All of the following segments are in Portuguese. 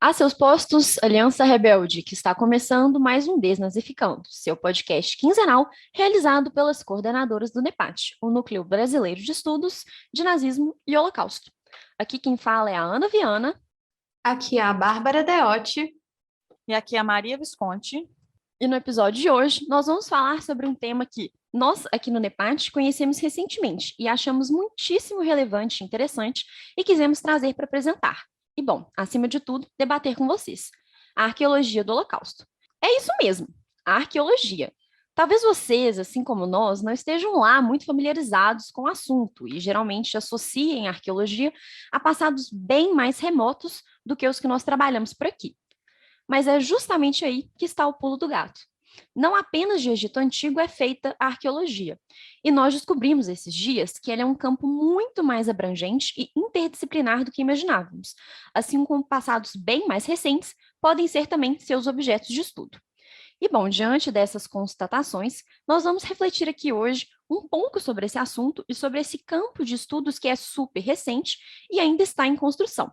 A seus postos, Aliança Rebelde, que está começando mais um Desnazificando, seu podcast quinzenal realizado pelas coordenadoras do NEPAT, o Núcleo Brasileiro de Estudos de Nazismo e Holocausto. Aqui quem fala é a Ana Viana. Aqui é a Bárbara Deotti. E aqui é a Maria Visconti. E no episódio de hoje, nós vamos falar sobre um tema que nós, aqui no NEPAT, conhecemos recentemente e achamos muitíssimo relevante e interessante e quisemos trazer para apresentar. E, bom, acima de tudo, debater com vocês. A arqueologia do Holocausto. É isso mesmo, a arqueologia. Talvez vocês, assim como nós, não estejam lá muito familiarizados com o assunto e geralmente associem a arqueologia a passados bem mais remotos do que os que nós trabalhamos por aqui. Mas é justamente aí que está o pulo do gato. Não apenas de Egito Antigo é feita a arqueologia. E nós descobrimos esses dias que ele é um campo muito mais abrangente e interdisciplinar do que imaginávamos, assim como passados bem mais recentes podem ser também seus objetos de estudo. E bom, diante dessas constatações, nós vamos refletir aqui hoje um pouco sobre esse assunto e sobre esse campo de estudos que é super recente e ainda está em construção.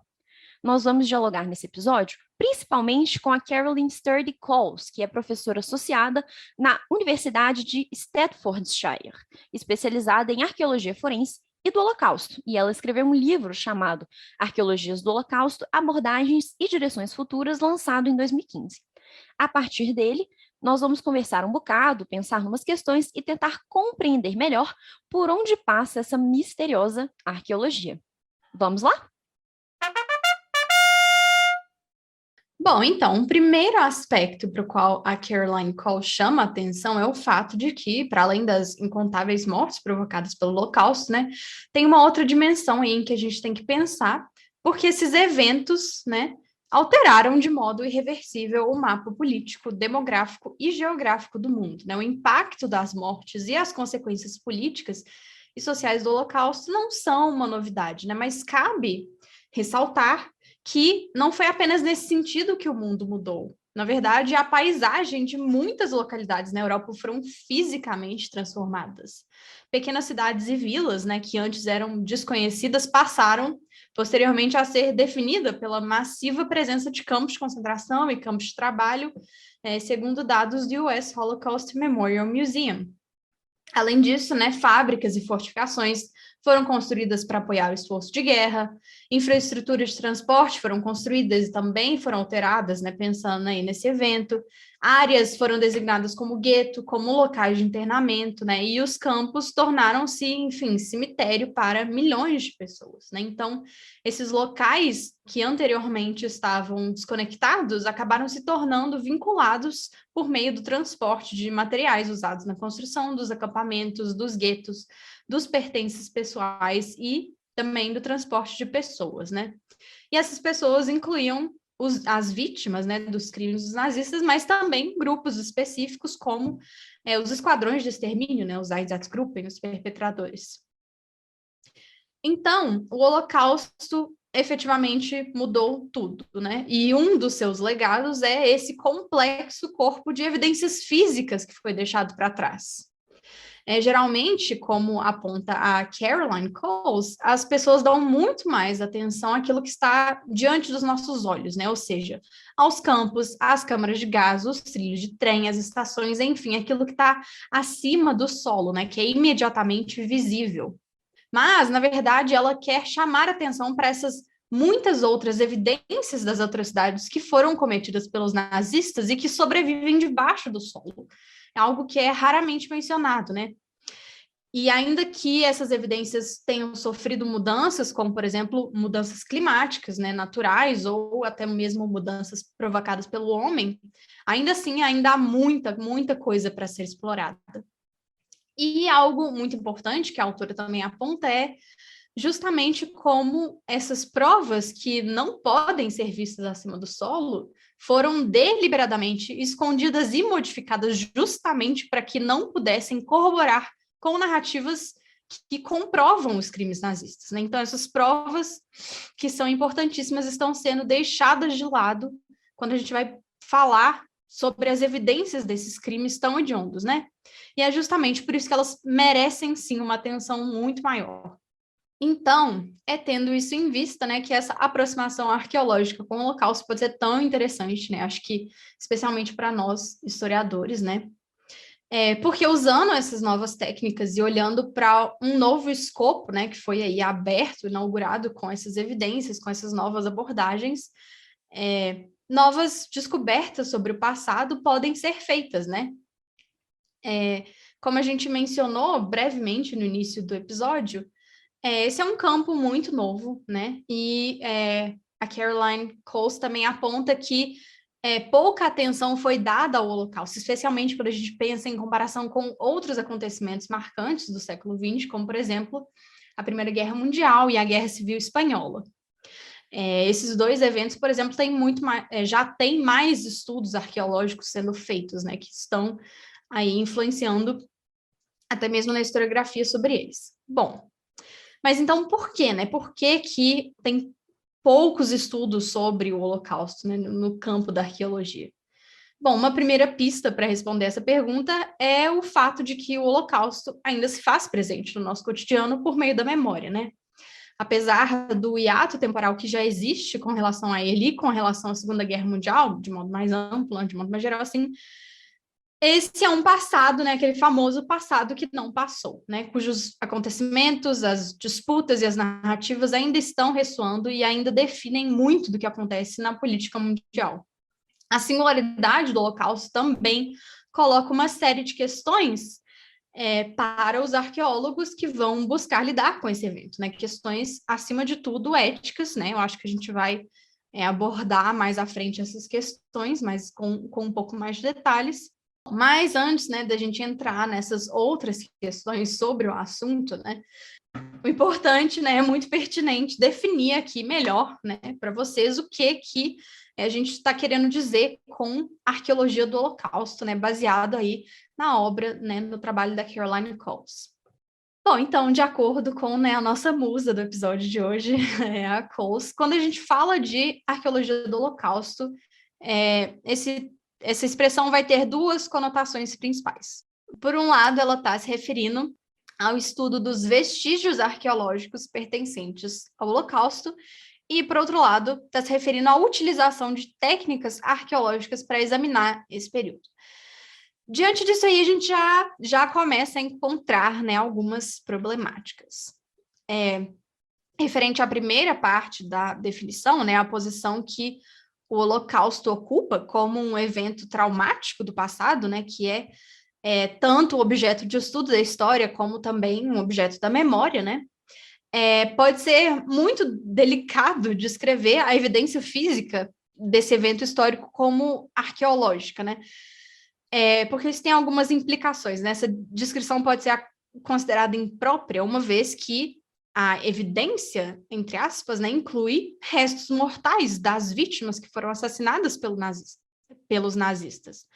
Nós vamos dialogar nesse episódio, principalmente com a Carolyn Sturdy Coles, que é professora associada na Universidade de Staffordshire, especializada em arqueologia forense e do Holocausto, e ela escreveu um livro chamado Arqueologias do Holocausto, Abordagens e Direções Futuras, lançado em 2015. A partir dele, nós vamos conversar um bocado, pensar em umas questões e tentar compreender melhor por onde passa essa misteriosa arqueologia. Vamos lá? Bom, então, o primeiro aspecto para o qual a Caroline Cole chama a atenção é o fato de que, para além das incontáveis mortes provocadas pelo Holocausto, né, tem uma outra dimensão aí em que a gente tem que pensar, porque esses eventos, né, alteraram de modo irreversível o mapa político, demográfico e geográfico do mundo, né? O impacto das mortes e as consequências políticas e sociais do Holocausto não são uma novidade, né? Mas cabe ressaltar que não foi apenas nesse sentido que o mundo mudou. Na verdade, a paisagem de muitas localidades na Europa foram fisicamente transformadas. Pequenas cidades e vilas, né, que antes eram desconhecidas, passaram posteriormente a ser definida pela massiva presença de campos de concentração e campos de trabalho, segundo dados do US Holocaust Memorial Museum. Além disso, né, fábricas e fortificações foram construídas para apoiar o esforço de guerra, infraestruturas de transporte foram construídas e também foram alteradas, né, pensando aí nesse evento, áreas foram designadas como gueto, como locais de internamento, né, e os campos tornaram-se, enfim, cemitério para milhões de pessoas, né, então esses locais que anteriormente estavam desconectados acabaram se tornando vinculados por meio do transporte de materiais usados na construção dos acampamentos, dos guetos, dos pertences pessoais e também do transporte de pessoas, né? E essas pessoas incluíam as vítimas, né, dos crimes dos nazistas, mas também grupos específicos como os esquadrões de extermínio, né, os Einsatzgruppen, os perpetradores. Então, o Holocausto efetivamente mudou tudo, né? E um dos seus legados é esse complexo corpo de evidências físicas que foi deixado para trás. Geralmente, como aponta a Caroline Coles, as pessoas dão muito mais atenção àquilo que está diante dos nossos olhos, né? Ou seja, aos campos, às câmaras de gás, os trilhos de trem, as estações, enfim, aquilo que está acima do solo, né? Que é imediatamente visível. Mas, na verdade, ela quer chamar atenção para essas muitas outras evidências das atrocidades que foram cometidas pelos nazistas e que sobrevivem debaixo do solo. É algo que é raramente mencionado, né? E ainda que essas evidências tenham sofrido mudanças, como, por exemplo, mudanças climáticas, né, naturais, ou até mesmo mudanças provocadas pelo homem, ainda assim, ainda há muita coisa para ser explorada. E algo muito importante que a autora também aponta é justamente como essas provas que não podem ser vistas acima do solo foram deliberadamente escondidas e modificadas justamente para que não pudessem corroborar com narrativas que comprovam os crimes nazistas, né? Então, essas provas que são importantíssimas estão sendo deixadas de lado quando a gente vai falar sobre as evidências desses crimes tão hediondos, né? E é justamente por isso que elas merecem, sim, uma atenção muito maior. Então, é tendo isso em vista, né, que essa aproximação arqueológica com o Holocausto pode ser tão interessante, né? Acho que especialmente para nós, historiadores, né? Porque usando essas novas técnicas e olhando para um novo escopo, né, que foi aí aberto, inaugurado com essas evidências, com essas novas abordagens, novas descobertas sobre o passado podem ser feitas, né? Como a gente mencionou brevemente no início do episódio, esse é um campo muito novo, né? E a Caroline Coase também aponta que pouca atenção foi dada ao Holocausto, especialmente quando a gente pensa em comparação com outros acontecimentos marcantes do século XX, como, por exemplo, a Primeira Guerra Mundial e a Guerra Civil Espanhola. Esses dois eventos, por exemplo, já tem mais estudos arqueológicos sendo feitos, né, que estão aí influenciando até mesmo na historiografia sobre eles. Bom, mas então por quê, né? Por que que tem poucos estudos sobre o Holocausto, né, no campo da arqueologia? Bom, uma primeira pista para responder essa pergunta é o fato de que o Holocausto ainda se faz presente no nosso cotidiano por meio da memória, né? Apesar do hiato temporal que já existe com relação a ele e com relação à Segunda Guerra Mundial, de modo mais amplo, de modo mais geral, assim, esse é um passado, né, aquele famoso passado que não passou, né, cujos acontecimentos, as disputas e as narrativas ainda estão ressoando e ainda definem muito do que acontece na política mundial. A singularidade do Holocausto também coloca uma série de questões para os arqueólogos que vão buscar lidar com esse evento, né, questões, acima de tudo, éticas, né, eu acho que a gente vai abordar mais à frente essas questões, mas com um pouco mais de detalhes. Mas antes, né, da gente entrar nessas outras questões sobre o assunto, né, o importante, né, é muito pertinente definir aqui melhor, né, para vocês o que a gente está querendo dizer com arqueologia do Holocausto, né, baseado aí na obra, né, no trabalho da Caroline Coase. Bom, então, de acordo com, né, a nossa musa do episódio de hoje, a Coase, quando a gente fala de arqueologia do Holocausto, essa expressão vai ter duas conotações principais. Por um lado, ela está se referindo ao estudo dos vestígios arqueológicos pertencentes ao Holocausto, e, por outro lado, está se referindo à utilização de técnicas arqueológicas para examinar esse período. Diante disso aí, a gente já começa a encontrar, né, algumas problemáticas. Referente à primeira parte da definição, né, a posição que o Holocausto ocupa como um evento traumático do passado, né, que é tanto objeto de estudo da história como também um objeto da memória, né, pode ser muito delicado descrever a evidência física desse evento histórico como arqueológica, né, porque isso tem algumas implicações, né, essa descrição pode ser considerada imprópria, uma vez que a evidência, entre aspas, né, inclui restos mortais das vítimas que foram assassinadas pelos nazistas.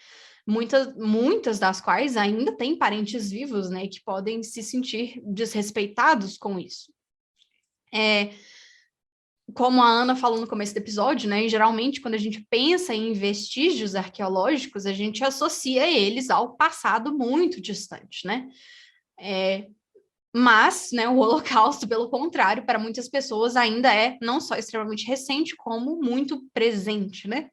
Muitas das quais ainda têm parentes vivos, né, que podem se sentir desrespeitados com isso. Como a Ana falou no começo do episódio, né, geralmente quando a gente pensa em vestígios arqueológicos, a gente associa eles ao passado muito distante, né? Mas, né, o Holocausto, pelo contrário, para muitas pessoas ainda é não só extremamente recente, como muito presente, né?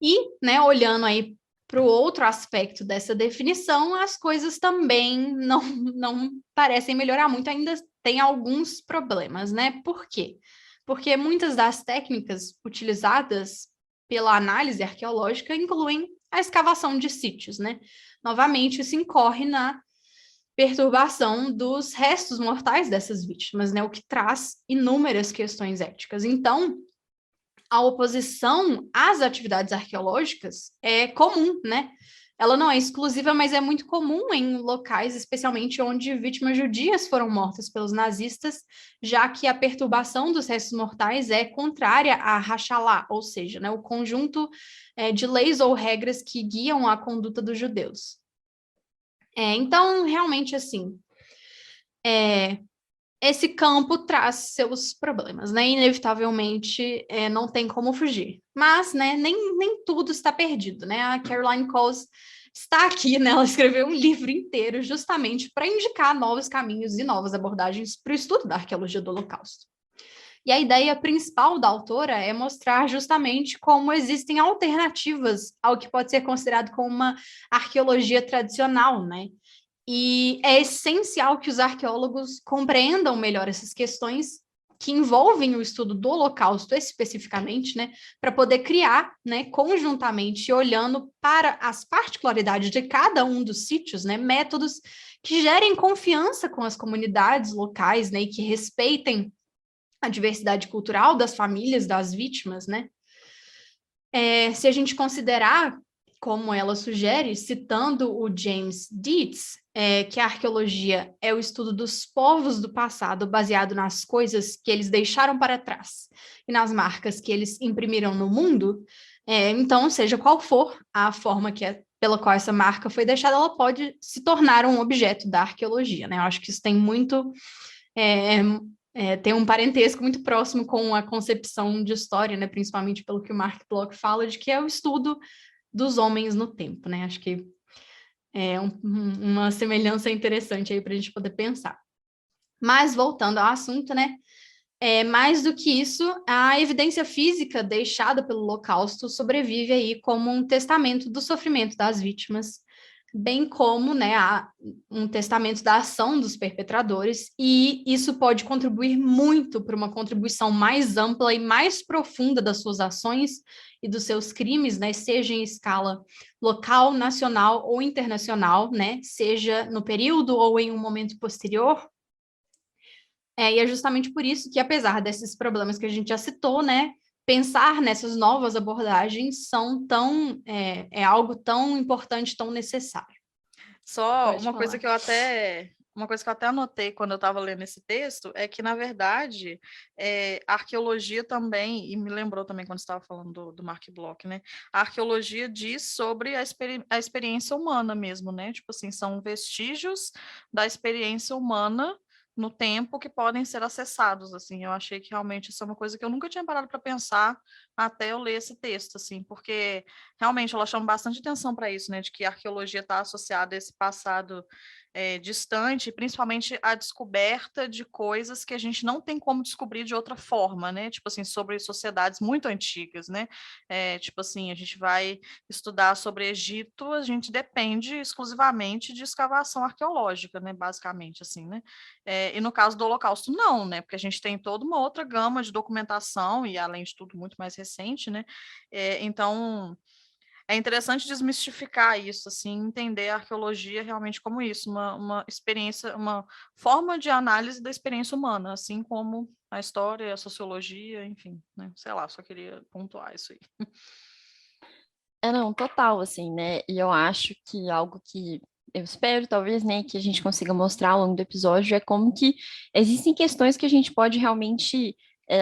E, né, olhando aí para o outro aspecto dessa definição, as coisas também não parecem melhorar muito, ainda tem alguns problemas, né? Por quê? Porque muitas das técnicas utilizadas pela análise arqueológica incluem a escavação de sítios, né? Novamente, isso incorre na perturbação dos restos mortais dessas vítimas, né? O que traz inúmeras questões éticas. Então, a oposição às atividades arqueológicas é comum, né? Ela não é exclusiva, mas é muito comum em locais, especialmente onde vítimas judias foram mortas pelos nazistas, já que a perturbação dos restos mortais é contrária à Hachalá, ou seja, né, o conjunto de leis ou regras que guiam a conduta dos judeus. Então, realmente, assim, esse campo traz seus problemas, né? Inevitavelmente, não tem como fugir. Mas, né, nem tudo está perdido, né? A Caroline Coase, está aqui, né? Ela escreveu um livro inteiro justamente para indicar novos caminhos e novas abordagens para o estudo da arqueologia do Holocausto. E a ideia principal da autora é mostrar justamente como existem alternativas ao que pode ser considerado como uma arqueologia tradicional, né? E é essencial que os arqueólogos compreendam melhor essas questões que envolvem o estudo do Holocausto especificamente, né, para poder criar, né, conjuntamente, olhando para as particularidades de cada um dos sítios, né, métodos que gerem confiança com as comunidades locais, né, e que respeitem a diversidade cultural das famílias das vítimas, né? Se a gente considerar, como ela sugere, citando o James Dietz, que a arqueologia é o estudo dos povos do passado baseado nas coisas que eles deixaram para trás e nas marcas que eles imprimiram no mundo, então, seja qual for a forma pela qual essa marca foi deixada, ela pode se tornar um objeto da arqueologia, né? Eu acho que isso tem muito... tem um parentesco muito próximo com a concepção de história, né? Principalmente pelo que o Mark Bloch fala, de que é o estudo dos homens no tempo, né? Acho que é uma semelhança interessante aí para a gente poder pensar. Mas, voltando ao assunto, né? Mais do que isso, a evidência física deixada pelo Holocausto sobrevive aí como um testamento do sofrimento das vítimas, bem como, né, um testamento da ação dos perpetradores, e isso pode contribuir muito para uma contribuição mais ampla e mais profunda das suas ações e dos seus crimes, né, seja em escala local, nacional ou internacional, né, seja no período ou em um momento posterior. E é justamente por isso que, apesar desses problemas que a gente já citou, né, pensar nessas novas abordagens é algo tão importante, tão necessário. Só Pode uma falar. coisa que eu até anotei quando eu estava lendo esse texto é que, na verdade, a arqueologia também, e me lembrou também quando estava falando do Mark Bloch, né? A arqueologia diz sobre a experiência humana mesmo, né? Tipo assim, são vestígios da experiência humana no tempo que podem ser acessados, assim. Eu achei que realmente isso é uma coisa que eu nunca tinha parado para pensar até eu ler esse texto, assim, porque realmente ela chama bastante atenção para isso, né, de que a arqueologia está associada a esse passado distante, principalmente a descoberta de coisas que a gente não tem como descobrir de outra forma, né, tipo assim, sobre sociedades muito antigas, né, tipo assim, a gente vai estudar sobre Egito, a gente depende exclusivamente de escavação arqueológica, né, basicamente, assim, né, e no caso do Holocausto, não, né, porque a gente tem toda uma outra gama de documentação e, além de tudo, muito mais recente, né, então é interessante desmistificar isso, assim, entender a arqueologia realmente como isso, uma experiência, uma forma de análise da experiência humana, assim como a história, a sociologia, enfim, né? Sei lá, só queria pontuar isso aí. Não, total, assim, né? E eu acho que algo que eu espero, talvez, né, que a gente consiga mostrar ao longo do episódio é como que existem questões que a gente pode realmente,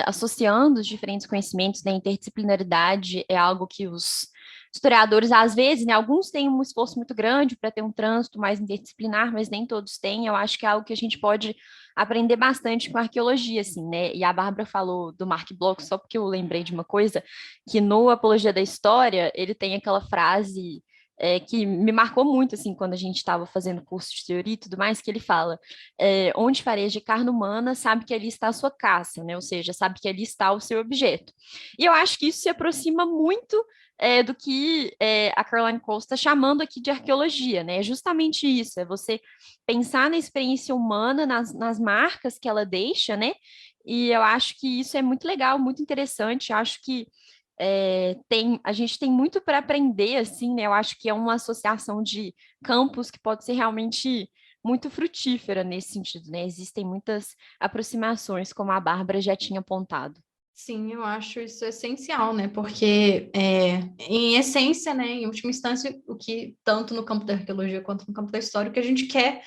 associando os diferentes conhecimentos, né, interdisciplinaridade é algo que os historiadores, às vezes, né, alguns têm um esforço muito grande para ter um trânsito mais interdisciplinar, mas nem todos têm. Eu acho que é algo que a gente pode aprender bastante com a arqueologia, assim, né? E a Bárbara falou do Mark Bloch, só porque eu lembrei de uma coisa, que no Apologia da História, ele tem aquela frase que me marcou muito, assim, quando a gente estava fazendo curso de teoria e tudo mais, que ele fala, onde fareja carne humana, sabe que ali está a sua caça, né? Ou seja, sabe que ali está o seu objeto. E eu acho que isso se aproxima muito do que a Caroline Coase está chamando aqui de arqueologia, né? É justamente isso, é você pensar na experiência humana, nas marcas que ela deixa, né? E eu acho que isso é muito legal, muito interessante. Eu acho que a gente tem muito para aprender, assim, né? Eu acho que é uma associação de campos que pode ser realmente muito frutífera nesse sentido, né? Existem muitas aproximações, como a Bárbara já tinha apontado. Sim, eu acho isso essencial, né? Porque, em essência, né, em última instância, o que, tanto no campo da arqueologia quanto no campo da história, o que a gente quer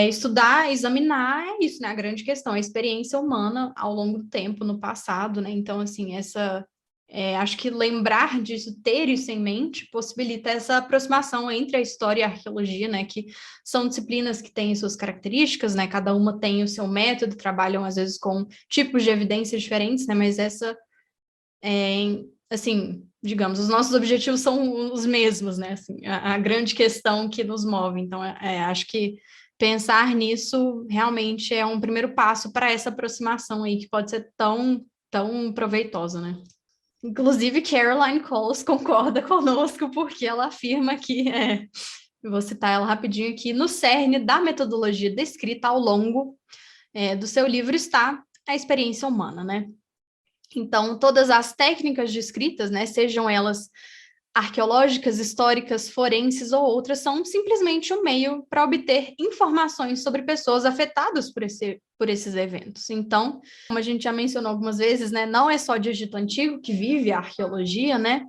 estudar, examinar, é isso, né? A grande questão, a experiência humana ao longo do tempo, no passado, né? Então, assim, acho que lembrar disso, ter isso em mente, possibilita essa aproximação entre a história e a arqueologia, né? Que são disciplinas que têm suas características, né? Cada uma tem o seu método, trabalham às vezes com tipos de evidências diferentes, né? Mas assim, digamos, os nossos objetivos são os mesmos, né? Assim, a grande questão que nos move. Então, acho que pensar nisso realmente é um primeiro passo para essa aproximação aí, que pode ser tão proveitosa, né? Inclusive, Caroline Coles concorda conosco, porque ela afirma que, vou citar ela rapidinho aqui, no cerne da metodologia descrita ao longo do seu livro está a experiência humana, né? Então, todas as técnicas de escritas, né, sejam elas arqueológicas, históricas, forenses ou outras, são simplesmente um meio para obter informações sobre pessoas afetadas por esses eventos. Então, como a gente já mencionou algumas vezes, né, não é só de Egito Antigo que vive a arqueologia, né?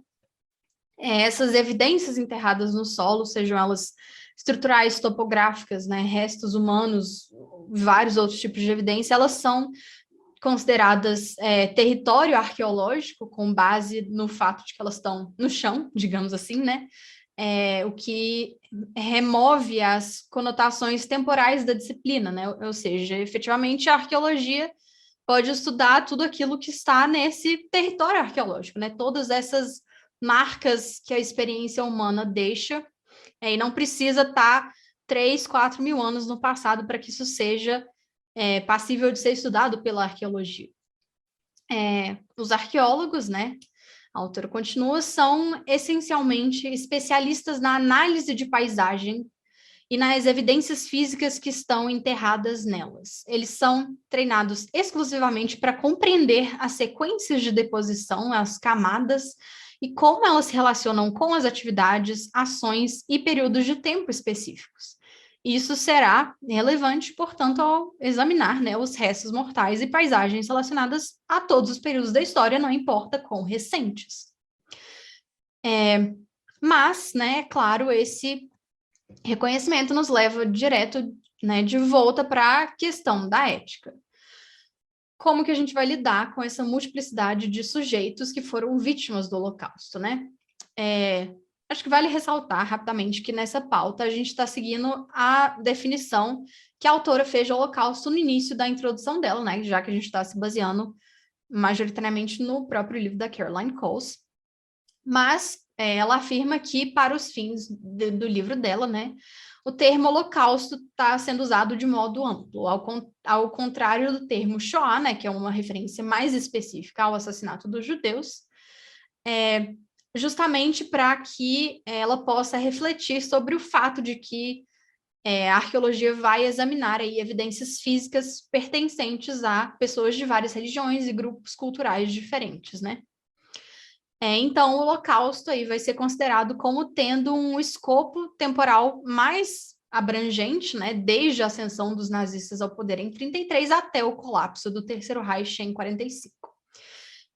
Essas evidências enterradas no solo, sejam elas estruturais, topográficas, né, restos humanos, vários outros tipos de evidência, elas são consideradas território arqueológico, com base no fato de que elas estão no chão, digamos assim, né? O que remove as conotações temporais da disciplina, né? Ou seja, efetivamente a arqueologia pode estudar tudo aquilo que está nesse território arqueológico, né? Todas essas marcas que a experiência humana deixa, e não precisa estar 3, 4 mil anos no passado para que isso seja passível de ser estudado pela arqueologia. Os arqueólogos, né, a autora continua, são essencialmente especialistas na análise de paisagem e nas evidências físicas que estão enterradas nelas. Eles são treinados exclusivamente para compreender as sequências de deposição, as camadas, e como elas se relacionam com as atividades, ações e períodos de tempo específicos. Isso será relevante, portanto, ao examinar, né, os restos mortais e paisagens relacionadas a todos os períodos da história, não importa quão recentes. Mas, né, claro, esse reconhecimento nos leva direto, né, de volta para a questão da ética. Como que a gente vai lidar com essa multiplicidade de sujeitos que foram vítimas do Holocausto, né? Acho que vale ressaltar rapidamente que nessa pauta a gente está seguindo a definição que a autora fez do Holocausto no início da introdução dela, né? Já que a gente está se baseando majoritariamente no próprio livro da Caroline Coles. Mas ela afirma que, para os fins do livro dela, né, o termo holocausto está sendo usado de modo amplo, ao contrário do termo Shoah, né, que é uma referência mais específica ao assassinato dos judeus, justamente para que ela possa refletir sobre o fato de que a arqueologia vai examinar aí evidências físicas pertencentes a pessoas de várias religiões e grupos culturais diferentes, né? Então, o Holocausto aí vai ser considerado como tendo um escopo temporal mais abrangente, né, desde a ascensão dos nazistas ao poder em 33 até o colapso do Terceiro Reich em 45.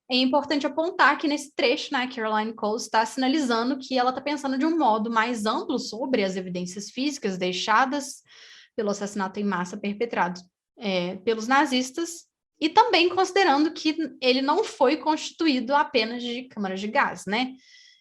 É importante apontar que nesse trecho, né, Caroline Coles está sinalizando que ela está pensando de um modo mais amplo sobre as evidências físicas deixadas pelo assassinato em massa perpetrado pelos nazistas, e também considerando que ele não foi constituído apenas de câmaras de gás, né?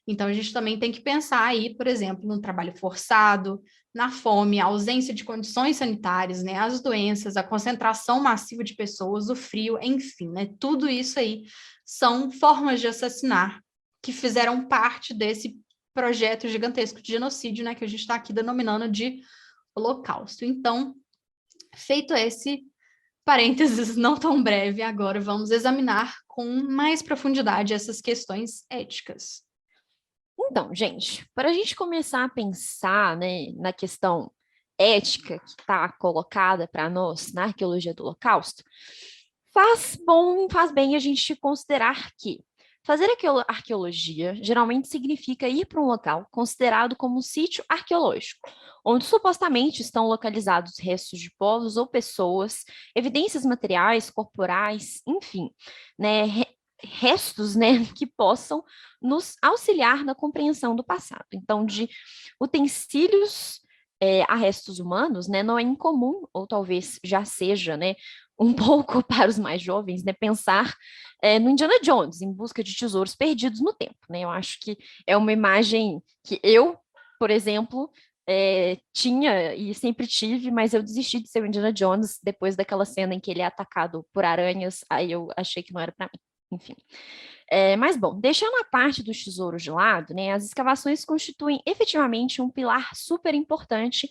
Então, a gente também tem que pensar aí, por exemplo, no trabalho forçado, na fome, a ausência de condições sanitárias, né? As doenças, a concentração massiva de pessoas, o frio, enfim, né? Tudo isso aí são formas de assassinar que fizeram parte desse projeto gigantesco de genocídio, né? Que a gente está aqui denominando de Holocausto. Então, feito esse parênteses não tão breve, agora vamos examinar com mais profundidade essas questões éticas. Então, gente, para a gente começar a pensar, né, na questão ética que está colocada para nós na arqueologia do Holocausto, faz bem a gente considerar que fazer arqueologia geralmente significa ir para um local considerado como um sítio arqueológico, onde supostamente estão localizados restos de povos ou pessoas, evidências materiais, corporais, enfim, né, restos, né, que possam nos auxiliar na compreensão do passado. Então, de utensílios a restos humanos, né, não é incomum, ou talvez já seja, né, um pouco para os mais jovens, né, pensar no Indiana Jones, em busca de tesouros perdidos no tempo, né? Eu acho que é uma imagem que eu, por exemplo, tinha e sempre tive, mas eu desisti de ser o Indiana Jones depois daquela cena em que ele é atacado por aranhas, aí eu achei que não era para mim, enfim. Mas, bom, deixando a parte dos tesouros de lado, né, as escavações constituem efetivamente um pilar super importante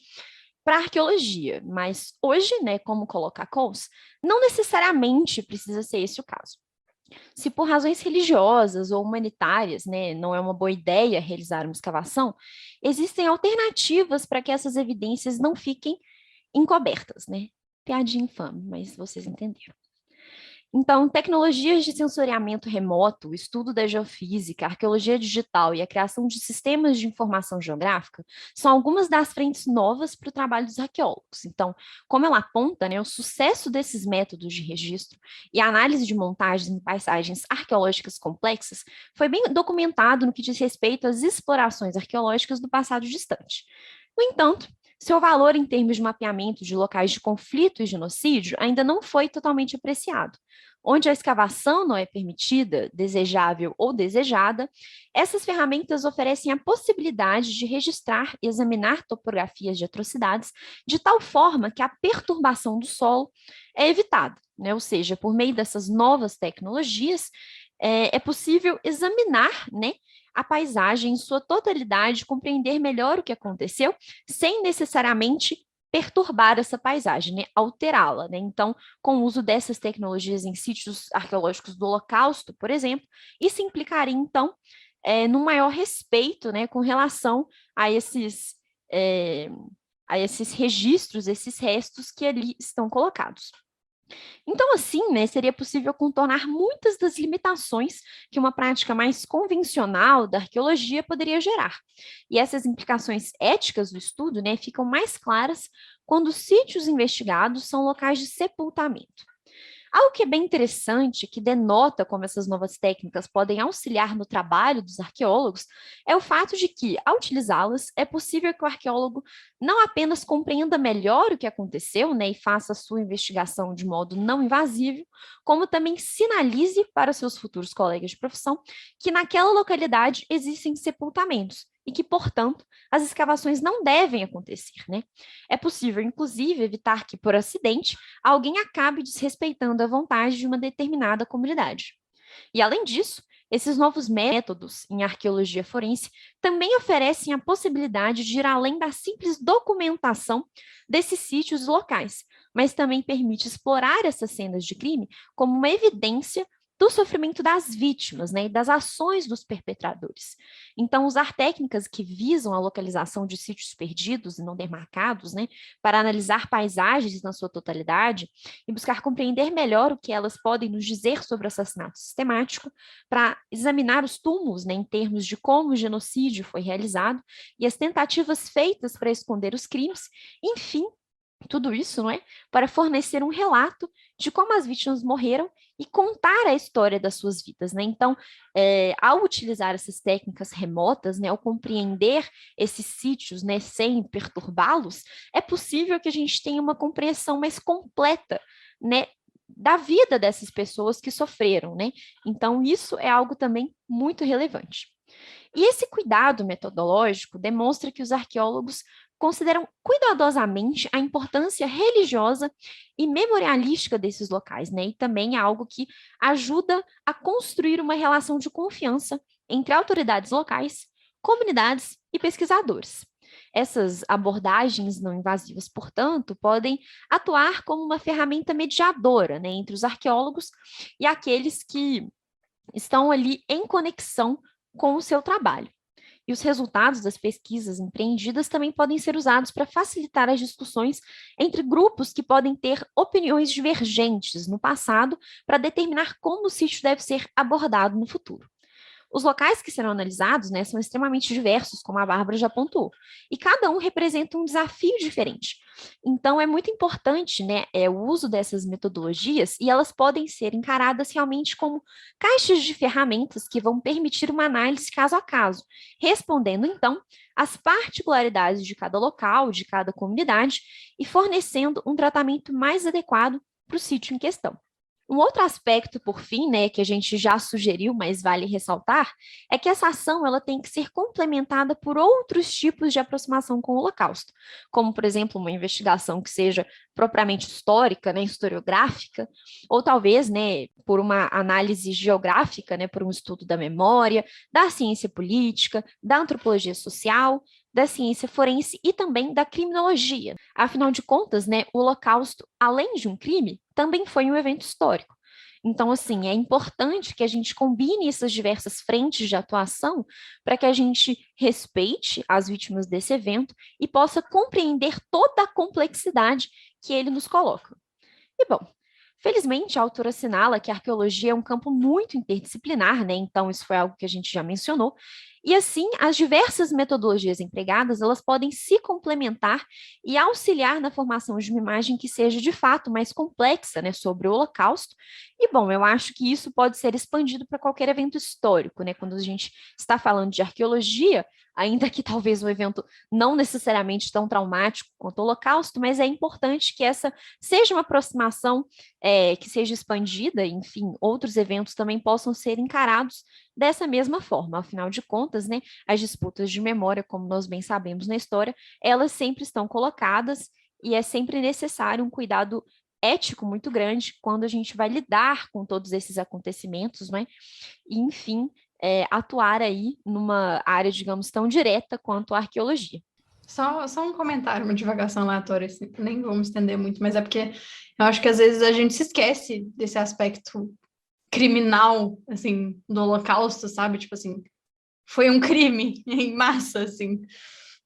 para a arqueologia, mas hoje, né, como coloca Coles, não necessariamente precisa ser esse o caso. Se por razões religiosas ou humanitárias, né, não é uma boa ideia realizar uma escavação, existem alternativas para que essas evidências não fiquem encobertas, né? Piadinha infame, mas vocês entenderam. Então, tecnologias de sensoriamento remoto, o estudo da geofísica, a arqueologia digital e a criação de sistemas de informação geográfica são algumas das frentes novas para o trabalho dos arqueólogos. Então, como ela aponta, né, o sucesso desses métodos de registro e análise de montagens em paisagens arqueológicas complexas foi bem documentado no que diz respeito às explorações arqueológicas do passado distante. No entanto, seu valor em termos de mapeamento de locais de conflito e genocídio ainda não foi totalmente apreciado. Onde a escavação não é permitida, desejável ou desejada, essas ferramentas oferecem a possibilidade de registrar e examinar topografias de atrocidades de tal forma que a perturbação do solo é evitada, né? Ou seja, por meio dessas novas tecnologias, é possível examinar, né, a paisagem em sua totalidade, compreender melhor o que aconteceu, sem necessariamente perturbar essa paisagem, né? Alterá-la, né? Então, com o uso dessas tecnologias em sítios arqueológicos do Holocausto, por exemplo, isso implicaria, então, num maior respeito, né, com relação é, a esses registros, esses restos que ali estão colocados. Então, assim, né, seria possível contornar muitas das limitações que uma prática mais convencional da arqueologia poderia gerar. E essas implicações éticas do estudo, né, ficam mais claras quando os sítios investigados são locais de sepultamento. Algo que é bem interessante, que denota como essas novas técnicas podem auxiliar no trabalho dos arqueólogos, é o fato de que, ao utilizá-las, é possível que o arqueólogo não apenas compreenda melhor o que aconteceu, né, e faça a sua investigação de modo não invasivo, como também sinalize para seus futuros colegas de profissão que naquela localidade existem sepultamentos e que, portanto, as escavações não devem acontecer, né? É possível, inclusive, evitar que, por acidente, alguém acabe desrespeitando a vontade de uma determinada comunidade. E, além disso, esses novos métodos em arqueologia forense também oferecem a possibilidade de ir além da simples documentação desses sítios locais, mas também permite explorar essas cenas de crime como uma evidência do sofrimento das vítimas, né, e das ações dos perpetradores. Então, usar técnicas que visam a localização de sítios perdidos e não demarcados, né, para analisar paisagens na sua totalidade e buscar compreender melhor o que elas podem nos dizer sobre o assassinato sistemático, para examinar os túmulos, né, em termos de como o genocídio foi realizado e as tentativas feitas para esconder os crimes, enfim, tudo isso, não é? Para fornecer um relato de como as vítimas morreram e contar a história das suas vidas, né? Então, ao utilizar essas técnicas remotas, né, ao compreender esses sítios, né, sem perturbá-los, é possível que a gente tenha uma compreensão mais completa, né, da vida dessas pessoas que sofreram, né? Então, isso é algo também muito relevante. E esse cuidado metodológico demonstra que os arqueólogos consideram cuidadosamente a importância religiosa e memorialística desses locais, né? E também é algo que ajuda a construir uma relação de confiança entre autoridades locais, comunidades e pesquisadores. Essas abordagens não invasivas, portanto, podem atuar como uma ferramenta mediadora, né, entre os arqueólogos e aqueles que estão ali em conexão com o seu trabalho. E os resultados das pesquisas empreendidas também podem ser usados para facilitar as discussões entre grupos que podem ter opiniões divergentes no passado para determinar como o sítio deve ser abordado no futuro. Os locais que serão analisados, né, são extremamente diversos, como a Bárbara já apontou, e cada um representa um desafio diferente. Então, é muito importante, né, o uso dessas metodologias, e elas podem ser encaradas realmente como caixas de ferramentas que vão permitir uma análise caso a caso, respondendo, então, às particularidades de cada local, de cada comunidade, e fornecendo um tratamento mais adequado para o sítio em questão. Um outro aspecto, por fim, né, que a gente já sugeriu, mas vale ressaltar, é que essa ação ela tem que ser complementada por outros tipos de aproximação com o Holocausto, como, por exemplo, uma investigação que seja propriamente histórica, né, historiográfica, ou talvez, né, por uma análise geográfica, né, por um estudo da memória, da ciência política, da antropologia social, da ciência forense e também da criminologia. Afinal de contas, né, o Holocausto, além de um crime, também foi um evento histórico. Então, assim, é importante que a gente combine essas diversas frentes de atuação para que a gente respeite as vítimas desse evento e possa compreender toda a complexidade que ele nos coloca. E, bom, felizmente, a autora assinala que a arqueologia é um campo muito interdisciplinar, né? Então, isso foi algo que a gente já mencionou. E assim, as diversas metodologias empregadas, elas podem se complementar e auxiliar na formação de uma imagem que seja de fato mais complexa, né, sobre o Holocausto. E bom, eu acho que isso pode ser expandido para qualquer evento histórico, né? Quando a gente está falando de arqueologia, ainda que talvez um evento não necessariamente tão traumático quanto o Holocausto, mas é importante que essa seja uma aproximação que seja expandida, enfim, outros eventos também possam ser encarados dessa mesma forma. Afinal de contas, né, as disputas de memória, como nós bem sabemos na história, elas sempre estão colocadas e é sempre necessário um cuidado ético muito grande quando a gente vai lidar com todos esses acontecimentos, né? E, enfim, atuar aí numa área, digamos, tão direta quanto a arqueologia. Só um comentário, uma divagação aleatória, assim, nem vou me estender muito, mas é porque eu acho que às vezes a gente se esquece desse aspecto criminal, assim, do Holocausto, sabe? Tipo assim, foi um crime em massa, assim.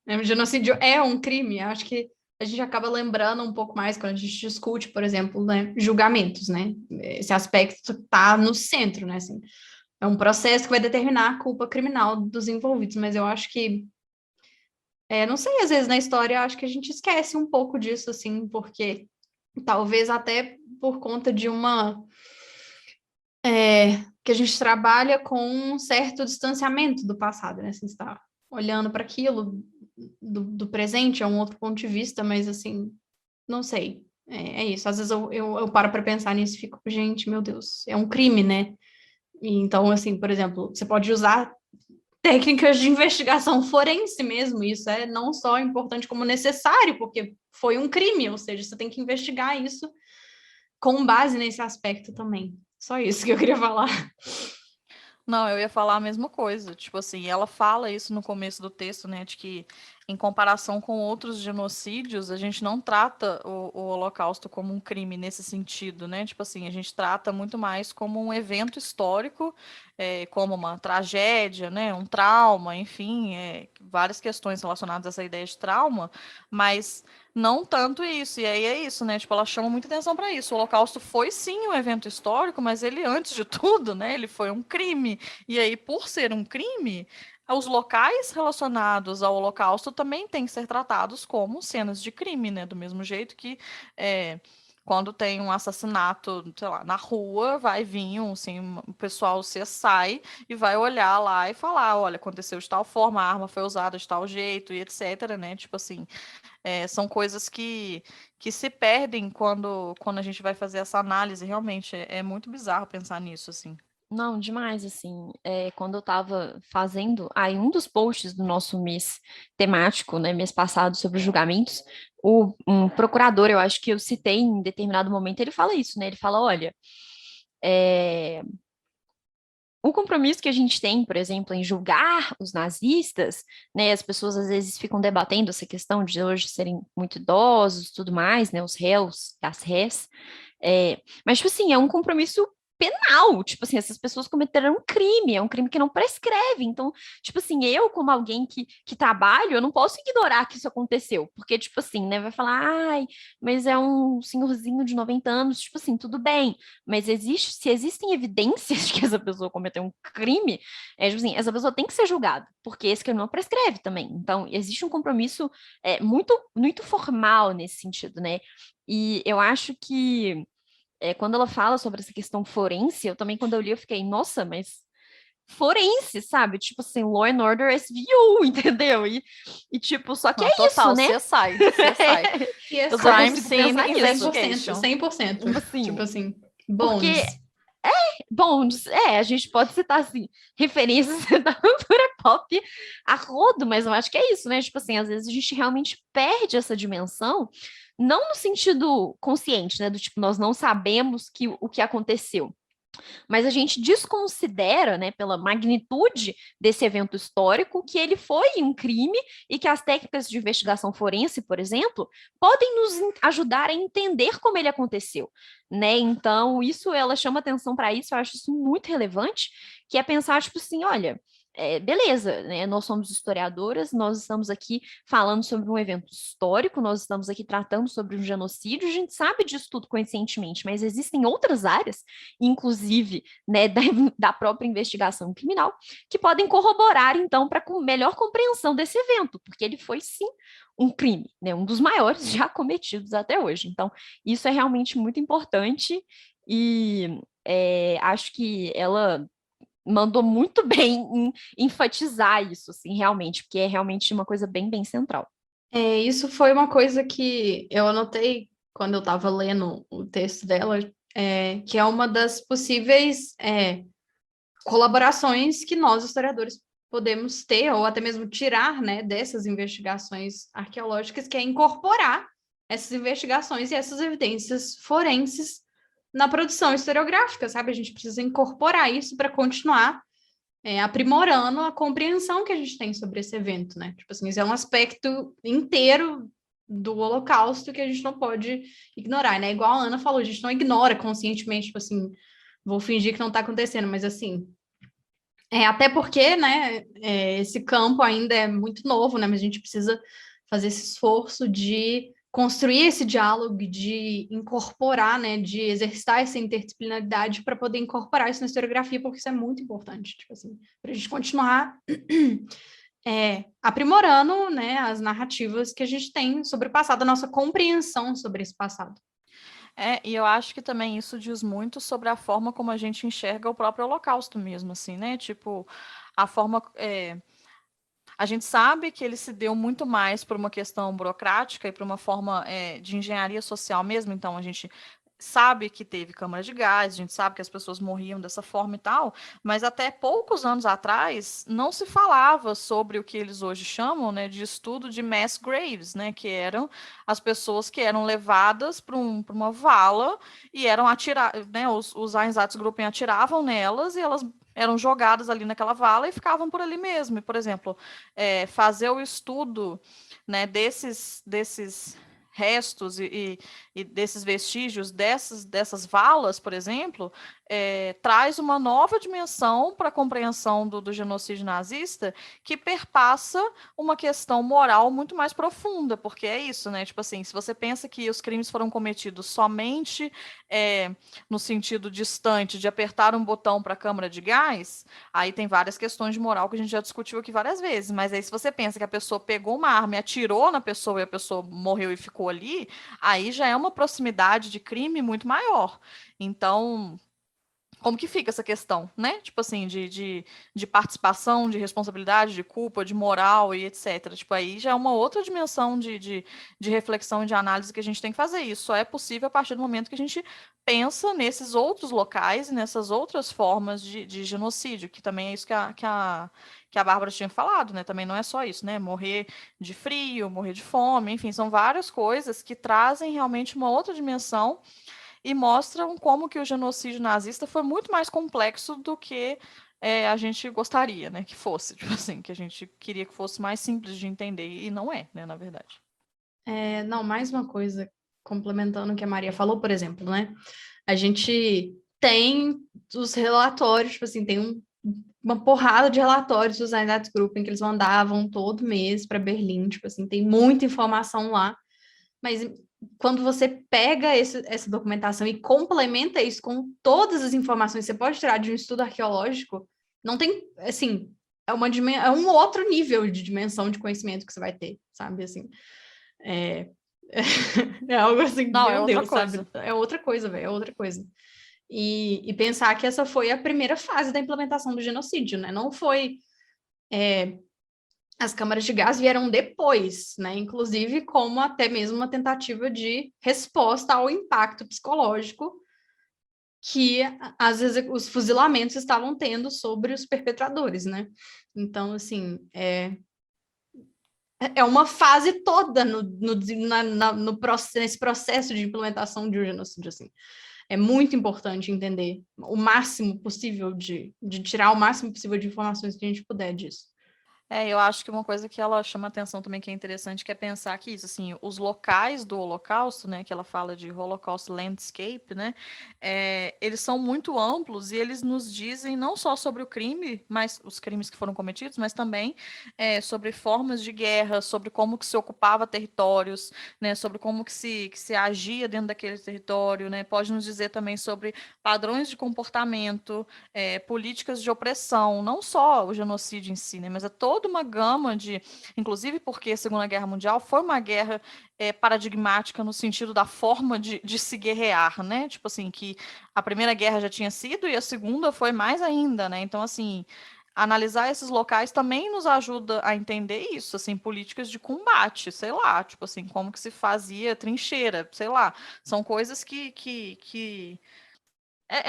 O genocídio é um crime. Eu acho que a gente acaba lembrando um pouco mais quando a gente discute, por exemplo, né, julgamentos, né? Esse aspecto está no centro, né? Assim, é um processo que vai determinar a culpa criminal dos envolvidos, mas eu acho que não sei, às vezes na história eu acho que a gente esquece um pouco disso, assim, porque talvez até por conta de que a gente trabalha com um certo distanciamento do passado, né? Assim, você está olhando para aquilo do presente, é um outro ponto de vista, mas assim, não sei. É isso. Às vezes eu paro para pensar nisso e fico, gente, meu Deus, é um crime, né? E então, assim, por exemplo, você pode usar técnicas de investigação forense mesmo, isso é não só importante como necessário, porque foi um crime, ou seja, você tem que investigar isso com base nesse aspecto também. Só isso que eu queria falar. Não, eu ia falar a mesma coisa. Tipo assim, ela fala isso no começo do texto, né? De que, em comparação com outros genocídios, a gente não trata o Holocausto como um crime nesse sentido, né? Tipo assim, a gente trata muito mais como um evento histórico, como uma tragédia, né? Um trauma, enfim, várias questões relacionadas a essa ideia de trauma, mas não tanto isso, e aí é isso, né? Tipo, ela chama muita atenção para isso. O Holocausto foi sim um evento histórico, mas ele, antes de tudo, né, ele foi um crime. E aí, por ser um crime, os locais relacionados ao Holocausto também têm que ser tratados como cenas de crime, né? Do mesmo jeito que quando tem um assassinato, sei lá, na rua, vai vir o pessoal sai e vai olhar lá e falar, olha, aconteceu de tal forma, a arma foi usada de tal jeito e etc, né? Tipo assim, são coisas que se perdem quando a gente vai fazer essa análise, realmente, é muito bizarro pensar nisso, assim. Não, demais, assim, quando eu estava fazendo aí um dos posts do nosso mês temático, né, mês passado, sobre julgamentos, um procurador, eu acho que eu citei em determinado momento, ele fala isso, né, ele fala, olha, o compromisso que a gente tem, por exemplo, em julgar os nazistas, né, as pessoas às vezes ficam debatendo essa questão de hoje serem muito idosos, tudo mais, né, os réus, as rés, mas, tipo assim, é um compromisso penal, tipo assim, essas pessoas cometeram um crime, é um crime que não prescreve, então, tipo assim, eu como alguém que trabalho, eu não posso ignorar que isso aconteceu, porque, tipo assim, né, vai falar, ai, mas é um senhorzinho de 90 anos, tipo assim, tudo bem, mas se existem evidências de que essa pessoa cometeu um crime, tipo assim, essa pessoa tem que ser julgada, porque esse crime não prescreve também, então, existe um compromisso muito, muito formal nesse sentido, né, e eu acho que quando ela fala sobre essa questão forense, eu também, quando eu li, eu fiquei, nossa, mas forense, sabe? Tipo assim, Law and Order SVU, entendeu? E tipo, só que Não, é total, isso, né? CSI. E Crime Scene pensar nisso, Investigation. 100%. Assim, Tipo assim, Porque, Bones. bom, a gente pode citar, assim, referências da cultura pop a rodo, mas eu acho que é isso, né? Tipo assim, às vezes a gente realmente perde essa dimensão, não no sentido consciente, né? Do tipo, nós não sabemos o que aconteceu, mas a gente desconsidera, né, pela magnitude desse evento histórico, que ele foi um crime e que as técnicas de investigação forense, por exemplo, podem nos ajudar a entender como ele aconteceu, né? Então, isso ela chama atenção para isso, eu acho isso muito relevante, que é pensar, tipo assim, olha, beleza, né? Nós somos historiadoras, nós estamos aqui falando sobre um evento histórico, nós estamos aqui tratando sobre um genocídio, a gente sabe disso tudo conscientemente, mas existem outras áreas, inclusive, né, da própria investigação criminal, que podem corroborar, então, para melhor compreensão desse evento, porque ele foi, sim, um crime, né, um dos maiores já cometidos até hoje. Então, isso é realmente muito importante e acho que ela mandou muito bem em enfatizar isso, assim, realmente, porque é realmente uma coisa bem, bem central. Isso foi uma coisa que eu anotei quando eu estava lendo o texto dela, que é uma das possíveis colaborações que nós, historiadores, podemos ter, ou até mesmo tirar, né, dessas investigações arqueológicas, que é incorporar essas investigações e essas evidências forenses na produção historiográfica, sabe? A gente precisa incorporar isso para continuar aprimorando a compreensão que a gente tem sobre esse evento, né? Tipo assim, isso é um aspecto inteiro do Holocausto que a gente não pode ignorar, né? Igual a Ana falou, a gente não ignora conscientemente, tipo assim, vou fingir que não está acontecendo, mas assim, até porque, né, esse campo ainda é muito novo, né? Mas a gente precisa fazer esse esforço de construir esse diálogo, de incorporar, né, de exercitar essa interdisciplinaridade para poder incorporar isso na historiografia, porque isso é muito importante, tipo assim, para a gente continuar aprimorando, né, as narrativas que a gente tem sobre o passado, a nossa compreensão sobre esse passado. E eu acho que também isso diz muito sobre a forma como a gente enxerga o próprio Holocausto mesmo, assim, né? Tipo, a forma. A gente sabe que ele se deu muito mais por uma questão burocrática e por uma forma de engenharia social mesmo, então a gente sabe que teve câmara de gás, a gente sabe que as pessoas morriam dessa forma e tal, mas até poucos anos atrás não se falava sobre o que eles hoje chamam, né, de estudo de mass graves, né, que eram as pessoas que eram levadas para uma vala e eram atiradas, né, os Einsatzgruppen atiravam nelas e elas eram jogadas ali naquela vala e ficavam por ali mesmo. E, por exemplo, fazer o estudo, né, desses restos e desses vestígios dessas valas, por exemplo, traz uma nova dimensão para a compreensão do genocídio nazista que perpassa uma questão moral muito mais profunda, porque é isso, né? Tipo assim, se você pensa que os crimes foram cometidos somente no sentido distante de apertar um botão para a câmara de gás, aí tem várias questões de moral que a gente já discutiu aqui várias vezes, mas aí se você pensa que a pessoa pegou uma arma e atirou na pessoa e a pessoa morreu e ficou ali, aí já é uma proximidade de crime muito maior. Então, como que fica essa questão, né? Tipo assim, de participação, de responsabilidade, de culpa, de moral e etc. Tipo, aí já é uma outra dimensão de reflexão e de análise que a gente tem que fazer. Isso só é possível a partir do momento que a gente pensa nesses outros locais e nessas outras formas de genocídio, que também é isso que a Bárbara tinha falado, né? Também não é só isso, né? Morrer de frio, morrer de fome, enfim, são várias coisas que trazem realmente uma outra dimensão e mostram como que o genocídio nazista foi muito mais complexo do que a gente gostaria, né, que fosse, tipo assim, que a gente queria que fosse mais simples de entender, e não é, né, na verdade. Não, mais uma coisa, complementando o que a Maria falou, por exemplo, né? A gente tem os relatórios, tipo assim, tem uma porrada de relatórios dos Einsatzgruppen que eles mandavam todo mês para Berlim, tipo assim, tem muita informação lá, mas quando você pega essa documentação e complementa isso com todas as informações que você pode tirar de um estudo arqueológico, não tem, assim, é um outro nível de dimensão de conhecimento que você vai ter, sabe, assim, é algo assim, Não, meu Deus, coisa. sabe, é outra coisa, velho, é outra coisa. E pensar que essa foi a primeira fase da implementação do genocídio, né, não foi... As câmaras de gás vieram depois, né? Inclusive como até mesmo uma tentativa de resposta ao impacto psicológico que os fuzilamentos estavam tendo sobre os perpetradores, né? Então, assim, é uma fase toda nesse processo de implementação de um genocídio, assim. É muito importante entender o máximo possível de tirar o máximo possível de informações que a gente puder disso. Eu acho que uma coisa que ela chama atenção também que é interessante, que é pensar que isso, assim, os locais do Holocausto, né, que ela fala de Holocaust Landscape, né, eles são muito amplos e eles nos dizem não só sobre o crime, mas os crimes que foram cometidos, mas também sobre formas de guerra, sobre como que se ocupava territórios, né, sobre como que se agia dentro daquele território, né, pode nos dizer também sobre padrões de comportamento, políticas de opressão, não só o genocídio em si, né, mas toda uma gama de, inclusive porque a Segunda Guerra Mundial foi uma guerra paradigmática no sentido da forma de se guerrear, né? Tipo assim, que a Primeira Guerra já tinha sido e a Segunda foi mais ainda, né? Então, assim, analisar esses locais também nos ajuda a entender isso, assim, políticas de combate, sei lá, tipo assim, como que se fazia trincheira, sei lá, são coisas que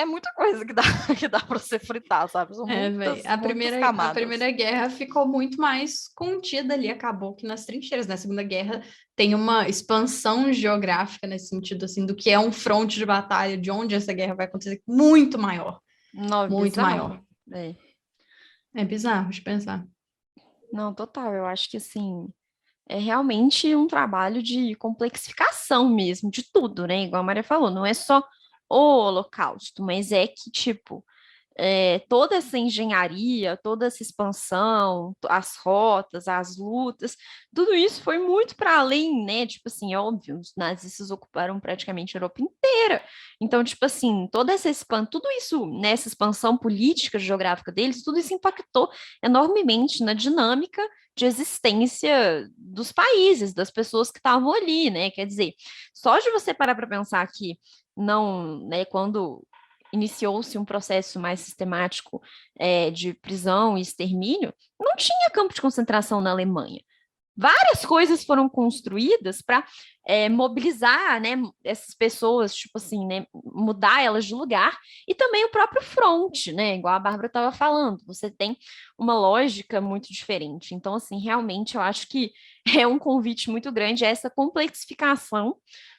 muita coisa que dá, que dá para você fritar, sabe? São muitas, A muitas a camadas. Primeira Guerra ficou muito mais contida ali, acabou que nas trincheiras, né? A Segunda Guerra tem uma expansão geográfica nesse sentido, assim, do que é um fronte de batalha, de onde essa guerra vai acontecer, muito maior. Não, Muito bizarro. maior. É bizarro de pensar. Não, total. Eu acho que, assim, é realmente um trabalho de complexificação mesmo, de tudo, né? Igual a Maria falou, não é só o Holocausto, mas é que, tipo, toda essa engenharia, toda essa expansão, as rotas, as lutas, tudo isso foi muito para além, né? Tipo assim, é óbvio, os nazistas ocuparam praticamente a Europa inteira. Então, tipo assim, toda essa expansão, tudo isso, nessa expansão política, geográfica deles, tudo isso impactou enormemente na dinâmica de existência dos países, das pessoas que estavam ali, né? Quer dizer, só de você parar para pensar que não, né, quando iniciou-se um processo mais sistemático de prisão e extermínio, não tinha campo de concentração na Alemanha. Várias coisas foram construídas para mobilizar, né, essas pessoas, tipo assim, né, mudar elas de lugar, e também o próprio front, né, igual a Bárbara estava falando, você tem uma lógica muito diferente. Então, assim, realmente eu acho que é um convite muito grande a essa complexificação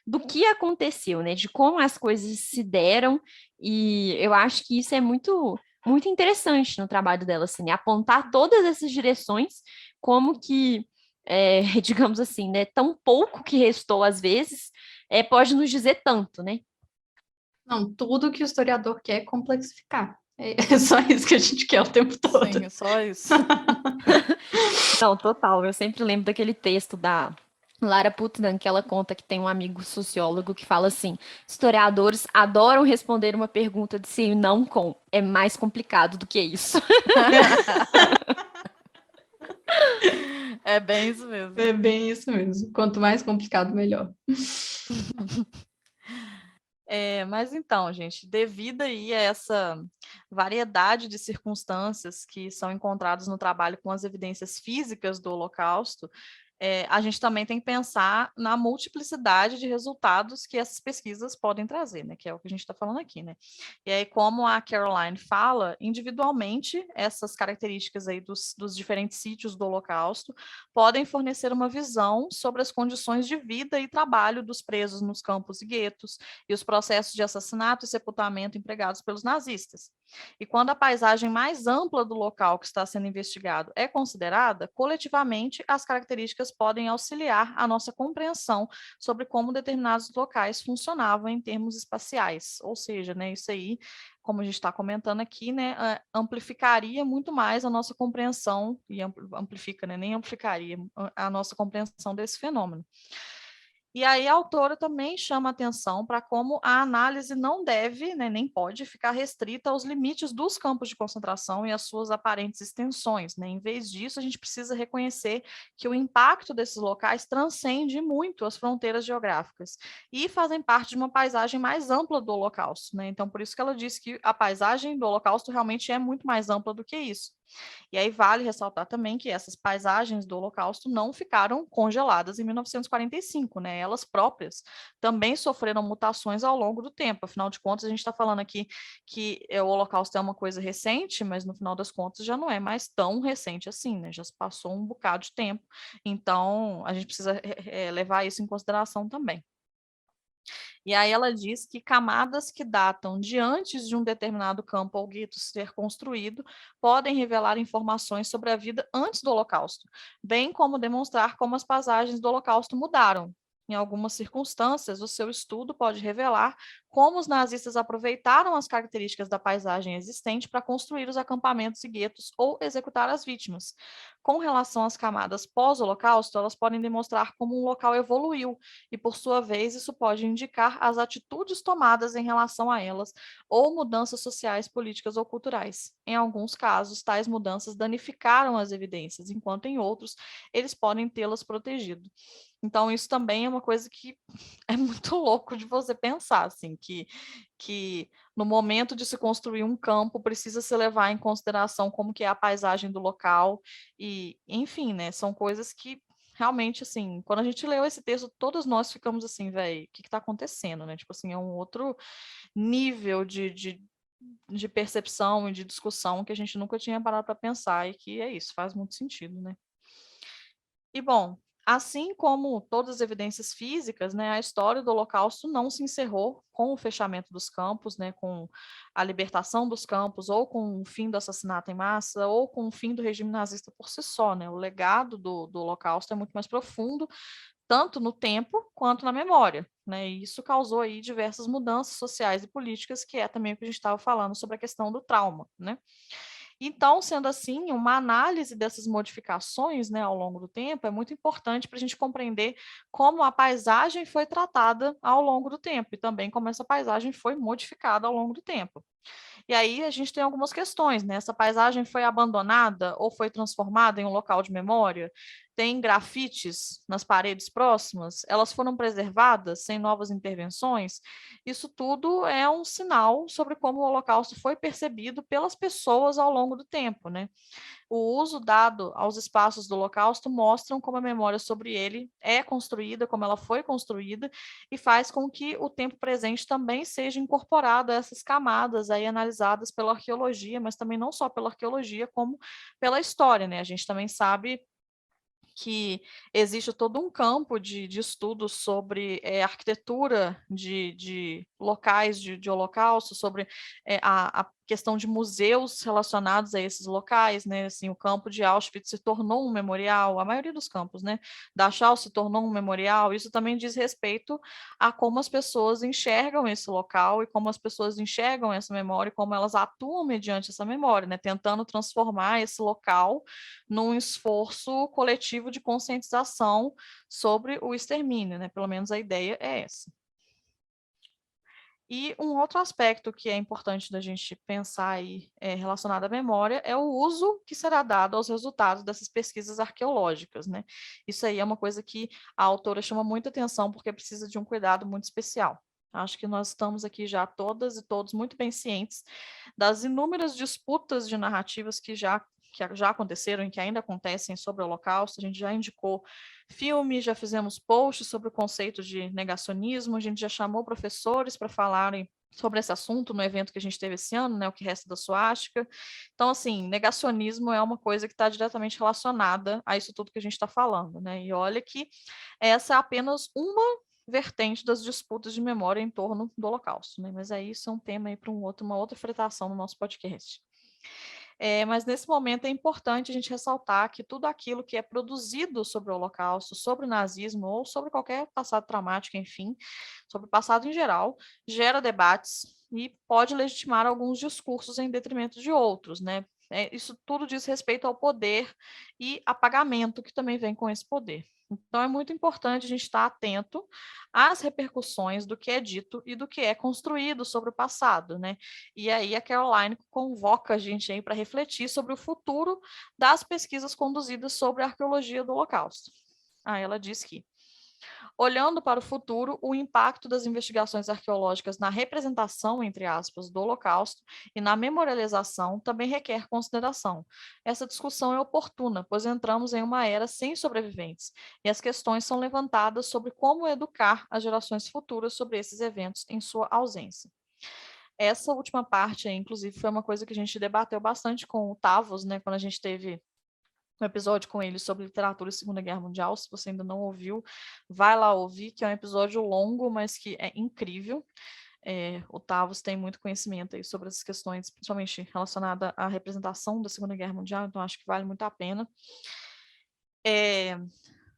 do que aconteceu, né, de como as coisas se deram, e eu acho que isso é muito interessante no trabalho dela, assim, né, apontar todas essas direções, como que digamos assim, né, tão pouco que restou às vezes, pode nos dizer tanto, né? Não, tudo que o historiador quer é complexificar. É só isso que a gente quer o tempo todo. Sim, é só isso. Não, total. Eu sempre lembro daquele texto da Lara Putnam, que ela conta que tem um amigo sociólogo que fala assim: historiadores adoram responder uma pergunta de sim e não com. É mais complicado do que isso. É bem isso mesmo. É bem isso mesmo. Quanto mais complicado, melhor. Mas então, gente, devido aí a essa variedade de circunstâncias que são encontradas no trabalho com as evidências físicas do Holocausto, a gente também tem que pensar na multiplicidade de resultados que essas pesquisas podem trazer, né? Que é o que a gente está falando aqui, né? E aí, como a Caroline fala, individualmente, essas características aí dos diferentes sítios do Holocausto podem fornecer uma visão sobre as condições de vida e trabalho dos presos nos campos e guetos e os processos de assassinato e sepultamento empregados pelos nazistas. E quando a paisagem mais ampla do local que está sendo investigado é considerada, coletivamente as características podem auxiliar a nossa compreensão sobre como determinados locais funcionavam em termos espaciais. Ou seja, né, isso aí, como a gente está comentando aqui, né, amplificaria muito mais a nossa compreensão, e amplifica, né, nem amplificaria a nossa compreensão desse fenômeno. E aí a autora também chama atenção para como a análise não deve, né, nem pode ficar restrita aos limites dos campos de concentração e às suas aparentes extensões, né? Em vez disso, a gente precisa reconhecer que o impacto desses locais transcende muito as fronteiras geográficas e fazem parte de uma paisagem mais ampla do Holocausto, né? Então, por isso que ela diz que a paisagem do Holocausto realmente é muito mais ampla do que isso. E aí vale ressaltar também que essas paisagens do Holocausto não ficaram congeladas em 1945, né? Elas próprias também sofreram mutações ao longo do tempo. Afinal de contas, a gente está falando aqui que o Holocausto é uma coisa recente, mas no final das contas já não é mais tão recente assim, né? Já se passou um bocado de tempo. Então, a gente precisa levar isso em consideração também. E aí ela diz que camadas que datam de antes de um determinado campo ou gueto ser construído podem revelar informações sobre a vida antes do Holocausto, bem como demonstrar como as paisagens do Holocausto mudaram. Em algumas circunstâncias, o seu estudo pode revelar como os nazistas aproveitaram as características da paisagem existente para construir os acampamentos e guetos ou executar as vítimas. Com relação às camadas pós-Holocausto, elas podem demonstrar como um local evoluiu e, por sua vez, isso pode indicar as atitudes tomadas em relação a elas ou mudanças sociais, políticas ou culturais. Em alguns casos, tais mudanças danificaram as evidências, enquanto em outros, eles podem tê-las protegido. Então, isso também é uma coisa que é muito louco de você pensar, assim, que no momento de se construir um campo, precisa se levar em consideração como que é a paisagem do local, e, enfim, né, são coisas que realmente, assim, quando a gente leu esse texto, todos nós ficamos assim, velho, o que está acontecendo, né? Tipo assim, é um outro nível de percepção e de discussão que a gente nunca tinha parado para pensar, e que é isso, faz muito sentido, né? E bom, assim como todas as evidências físicas, né, a história do Holocausto não se encerrou com o fechamento dos campos, né, com a libertação dos campos, ou com o fim do assassinato em massa, ou com o fim do regime nazista por si só, né? O legado do Holocausto é muito mais profundo, tanto no tempo quanto na memória, né? E isso causou aí diversas mudanças sociais e políticas, que é também o que a gente estava falando sobre a questão do trauma, né? Então, sendo assim, uma análise dessas modificações, né, ao longo do tempo é muito importante para a gente compreender como a paisagem foi tratada ao longo do tempo e também como essa paisagem foi modificada ao longo do tempo. E aí a gente tem algumas questões, né? Essa paisagem foi abandonada ou foi transformada em um local de memória? Tem grafites nas paredes próximas? Elas foram preservadas sem novas intervenções? Isso tudo é um sinal sobre como o Holocausto foi percebido pelas pessoas ao longo do tempo, né? O uso dado aos espaços do Holocausto mostram como a memória sobre ele é construída, como ela foi construída, e faz com que o tempo presente também seja incorporado a essas camadas aí analisadas pela arqueologia, mas também não só pela arqueologia, como pela história, né? A gente também sabe que existe todo um campo de estudos sobre arquitetura de locais de holocausto, sobre a questão de museus relacionados a esses locais, né? Assim, o campo de Auschwitz se tornou um memorial, a maioria dos campos, né? Dachau se tornou um memorial. Isso também diz respeito a como as pessoas enxergam esse local e como as pessoas enxergam essa memória e como elas atuam mediante essa memória, né? Tentando transformar esse local num esforço coletivo de conscientização sobre o extermínio, né? Pelo menos a ideia é essa. E um outro aspecto que é importante da gente pensar aí relacionado à memória é o uso que será dado aos resultados dessas pesquisas arqueológicas, né? Isso aí é uma coisa que a autora chama muita atenção porque precisa de um cuidado muito especial. Acho que nós estamos aqui já todas e todos muito bem cientes das inúmeras disputas de narrativas que já aconteceram e que ainda acontecem sobre o Holocausto. A gente já indicou filme, já fizemos posts sobre o conceito de negacionismo, a gente já chamou professores para falarem sobre esse assunto no evento que a gente teve esse ano, né, o que resta da suástica. Então, assim, negacionismo é uma coisa que está diretamente relacionada a isso tudo que a gente está falando, né? E olha que essa é apenas uma vertente das disputas de memória em torno do Holocausto, né? Mas aí isso é um tema aí para uma outra fretação no nosso podcast. Mas nesse momento é importante a gente ressaltar que tudo aquilo que é produzido sobre o Holocausto, sobre o nazismo ou sobre qualquer passado traumático, enfim, sobre o passado em geral, gera debates e pode legitimar alguns discursos em detrimento de outros, né? Isso tudo diz respeito ao poder e apagamento que também vem com esse poder. Então, é muito importante a gente estar atento às repercussões do que é dito e do que é construído sobre o passado, né? E aí a Caroline convoca a gente aí para refletir sobre o futuro das pesquisas conduzidas sobre a arqueologia do Holocausto. Ela diz que Olhando para o futuro, o impacto das investigações arqueológicas na representação, entre aspas, do Holocausto e na memorialização também requer consideração. Essa discussão é oportuna, pois entramos em uma era sem sobreviventes, e as questões são levantadas sobre como educar as gerações futuras sobre esses eventos em sua ausência. Essa última parte, aí, inclusive, foi uma coisa que a gente debateu bastante com o Tavos, né, quando a gente teve um episódio com ele sobre literatura e Segunda Guerra Mundial. Se você ainda não ouviu, vai lá ouvir, que é um episódio longo, mas que é incrível. O Tavos tem muito conhecimento aí sobre essas questões, principalmente relacionada à representação da Segunda Guerra Mundial, então acho que vale muito a pena.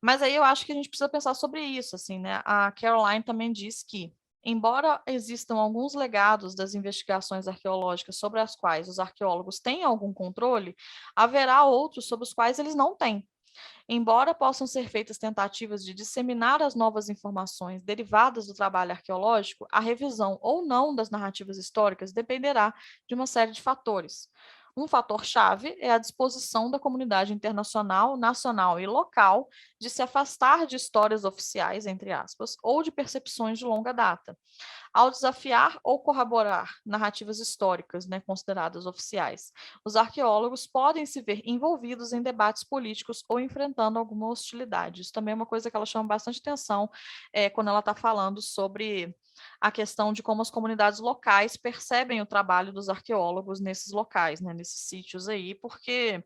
Mas aí eu acho que a gente precisa pensar sobre isso, assim, né? A Caroline também diz que, embora existam alguns legados das investigações arqueológicas sobre as quais os arqueólogos têm algum controle, haverá outros sobre os quais eles não têm. Embora possam ser feitas tentativas de disseminar as novas informações derivadas do trabalho arqueológico, a revisão ou não das narrativas históricas dependerá de uma série de fatores. Um fator-chave é a disposição da comunidade internacional, nacional e local de se afastar de histórias oficiais, entre aspas, ou de percepções de longa data. Ao desafiar ou corroborar narrativas históricas, né, consideradas oficiais, os arqueólogos podem se ver envolvidos em debates políticos ou enfrentando alguma hostilidade. Isso também é uma coisa que ela chama bastante atenção quando ela está falando sobre a questão de como as comunidades locais percebem o trabalho dos arqueólogos nesses locais, né, nesses sítios aí, porque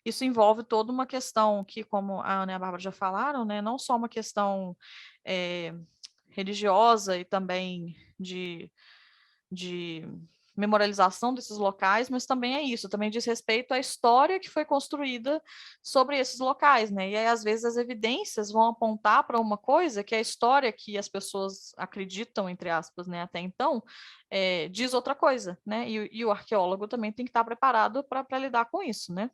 isso envolve toda uma questão que, como a Ana e a Bárbara já falaram, né, não só uma questão religiosa e também de memorialização desses locais, mas também é isso, também diz respeito à história que foi construída sobre esses locais, né? E aí, às vezes, as evidências vão apontar para uma coisa que a história que as pessoas acreditam, entre aspas, né, até então, diz outra coisa, né? E o arqueólogo também tem que estar preparado para lidar com isso, né?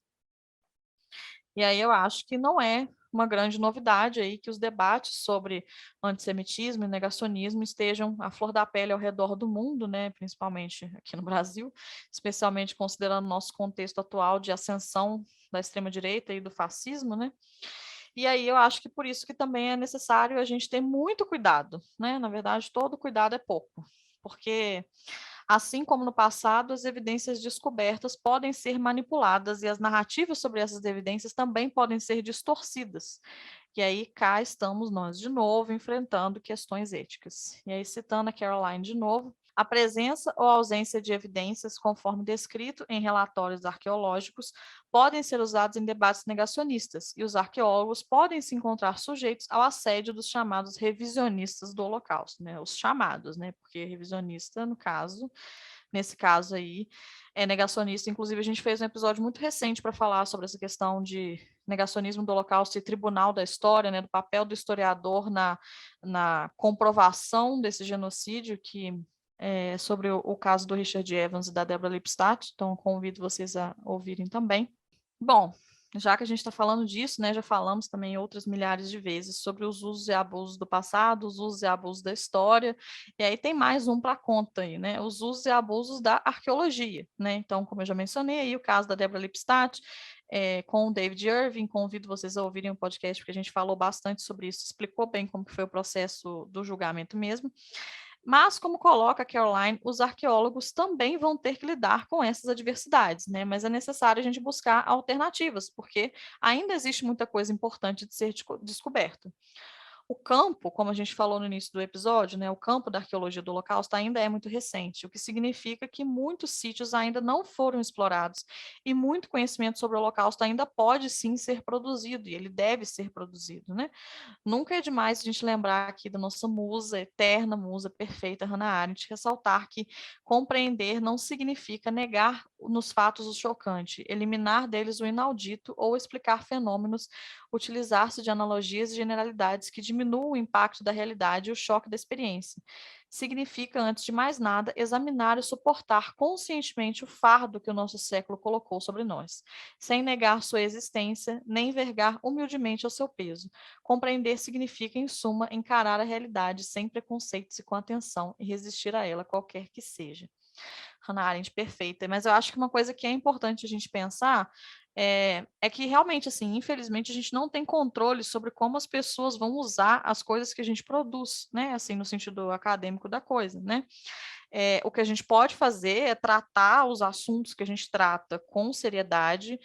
E aí eu acho que não é uma grande novidade aí que os debates sobre antissemitismo e negacionismo estejam à flor da pele ao redor do mundo, né, principalmente aqui no Brasil, especialmente considerando nosso contexto atual de ascensão da extrema-direita e do fascismo, né? E aí eu acho que por isso que também é necessário a gente ter muito cuidado, né? Na verdade, todo cuidado é pouco, porque assim como no passado, as evidências descobertas podem ser manipuladas e as narrativas sobre essas evidências também podem ser distorcidas. E aí cá estamos nós de novo enfrentando questões éticas. E aí, citando a Caroline de novo, a presença ou ausência de evidências, conforme descrito em relatórios arqueológicos, podem ser usados em debates negacionistas, e os arqueólogos podem se encontrar sujeitos ao assédio dos chamados revisionistas do Holocausto, né? Os chamados, né? Porque revisionista, no caso, nesse caso aí, é negacionista. Inclusive, a gente fez um episódio muito recente para falar sobre essa questão de negacionismo do Holocausto e tribunal da história, né, do papel do historiador na comprovação desse genocídio, que é sobre o caso do Richard Evans e da Deborah Lipstadt, então convido vocês a ouvirem também. Bom, já que a gente está falando disso, né, já falamos também outras milhares de vezes sobre os usos e abusos do passado, os usos e abusos da história, e aí tem mais um para conta aí, né, os usos e abusos da arqueologia, né, então, como eu já mencionei aí, o caso da Deborah Lipstadt, com o David Irving, convido vocês a ouvirem o podcast, porque a gente falou bastante sobre isso, explicou bem como que foi o processo do julgamento mesmo. Mas, como coloca a Caroline, os arqueólogos também vão ter que lidar com essas adversidades, né? Mas é necessário a gente buscar alternativas, porque ainda existe muita coisa importante de ser descoberta. O campo, como a gente falou no início do episódio, né, o campo da arqueologia do Holocausto ainda é muito recente, o que significa que muitos sítios ainda não foram explorados e muito conhecimento sobre o Holocausto ainda pode sim ser produzido, e ele deve ser produzido, né? Nunca é demais a gente lembrar aqui da nossa musa, eterna musa perfeita, Hannah Arendt, ressaltar que compreender não significa negar nos fatos o chocante, eliminar deles o inaudito ou explicar fenômenos, utilizar-se de analogias e generalidades que diminuam o impacto da realidade e o choque da experiência. Significa, antes de mais nada, examinar e suportar conscientemente o fardo que o nosso século colocou sobre nós, sem negar sua existência, nem envergar humildemente o seu peso. Compreender significa, em suma, encarar a realidade sem preconceitos e com atenção e resistir a ela, qualquer que seja. Hannah Arendt, perfeita. Mas eu acho que uma coisa que é importante a gente pensar é que realmente, assim, infelizmente, a gente não tem controle sobre como as pessoas vão usar as coisas que a gente produz, né? Assim, no sentido acadêmico da coisa, né? O que a gente pode fazer é tratar os assuntos que a gente trata com seriedade,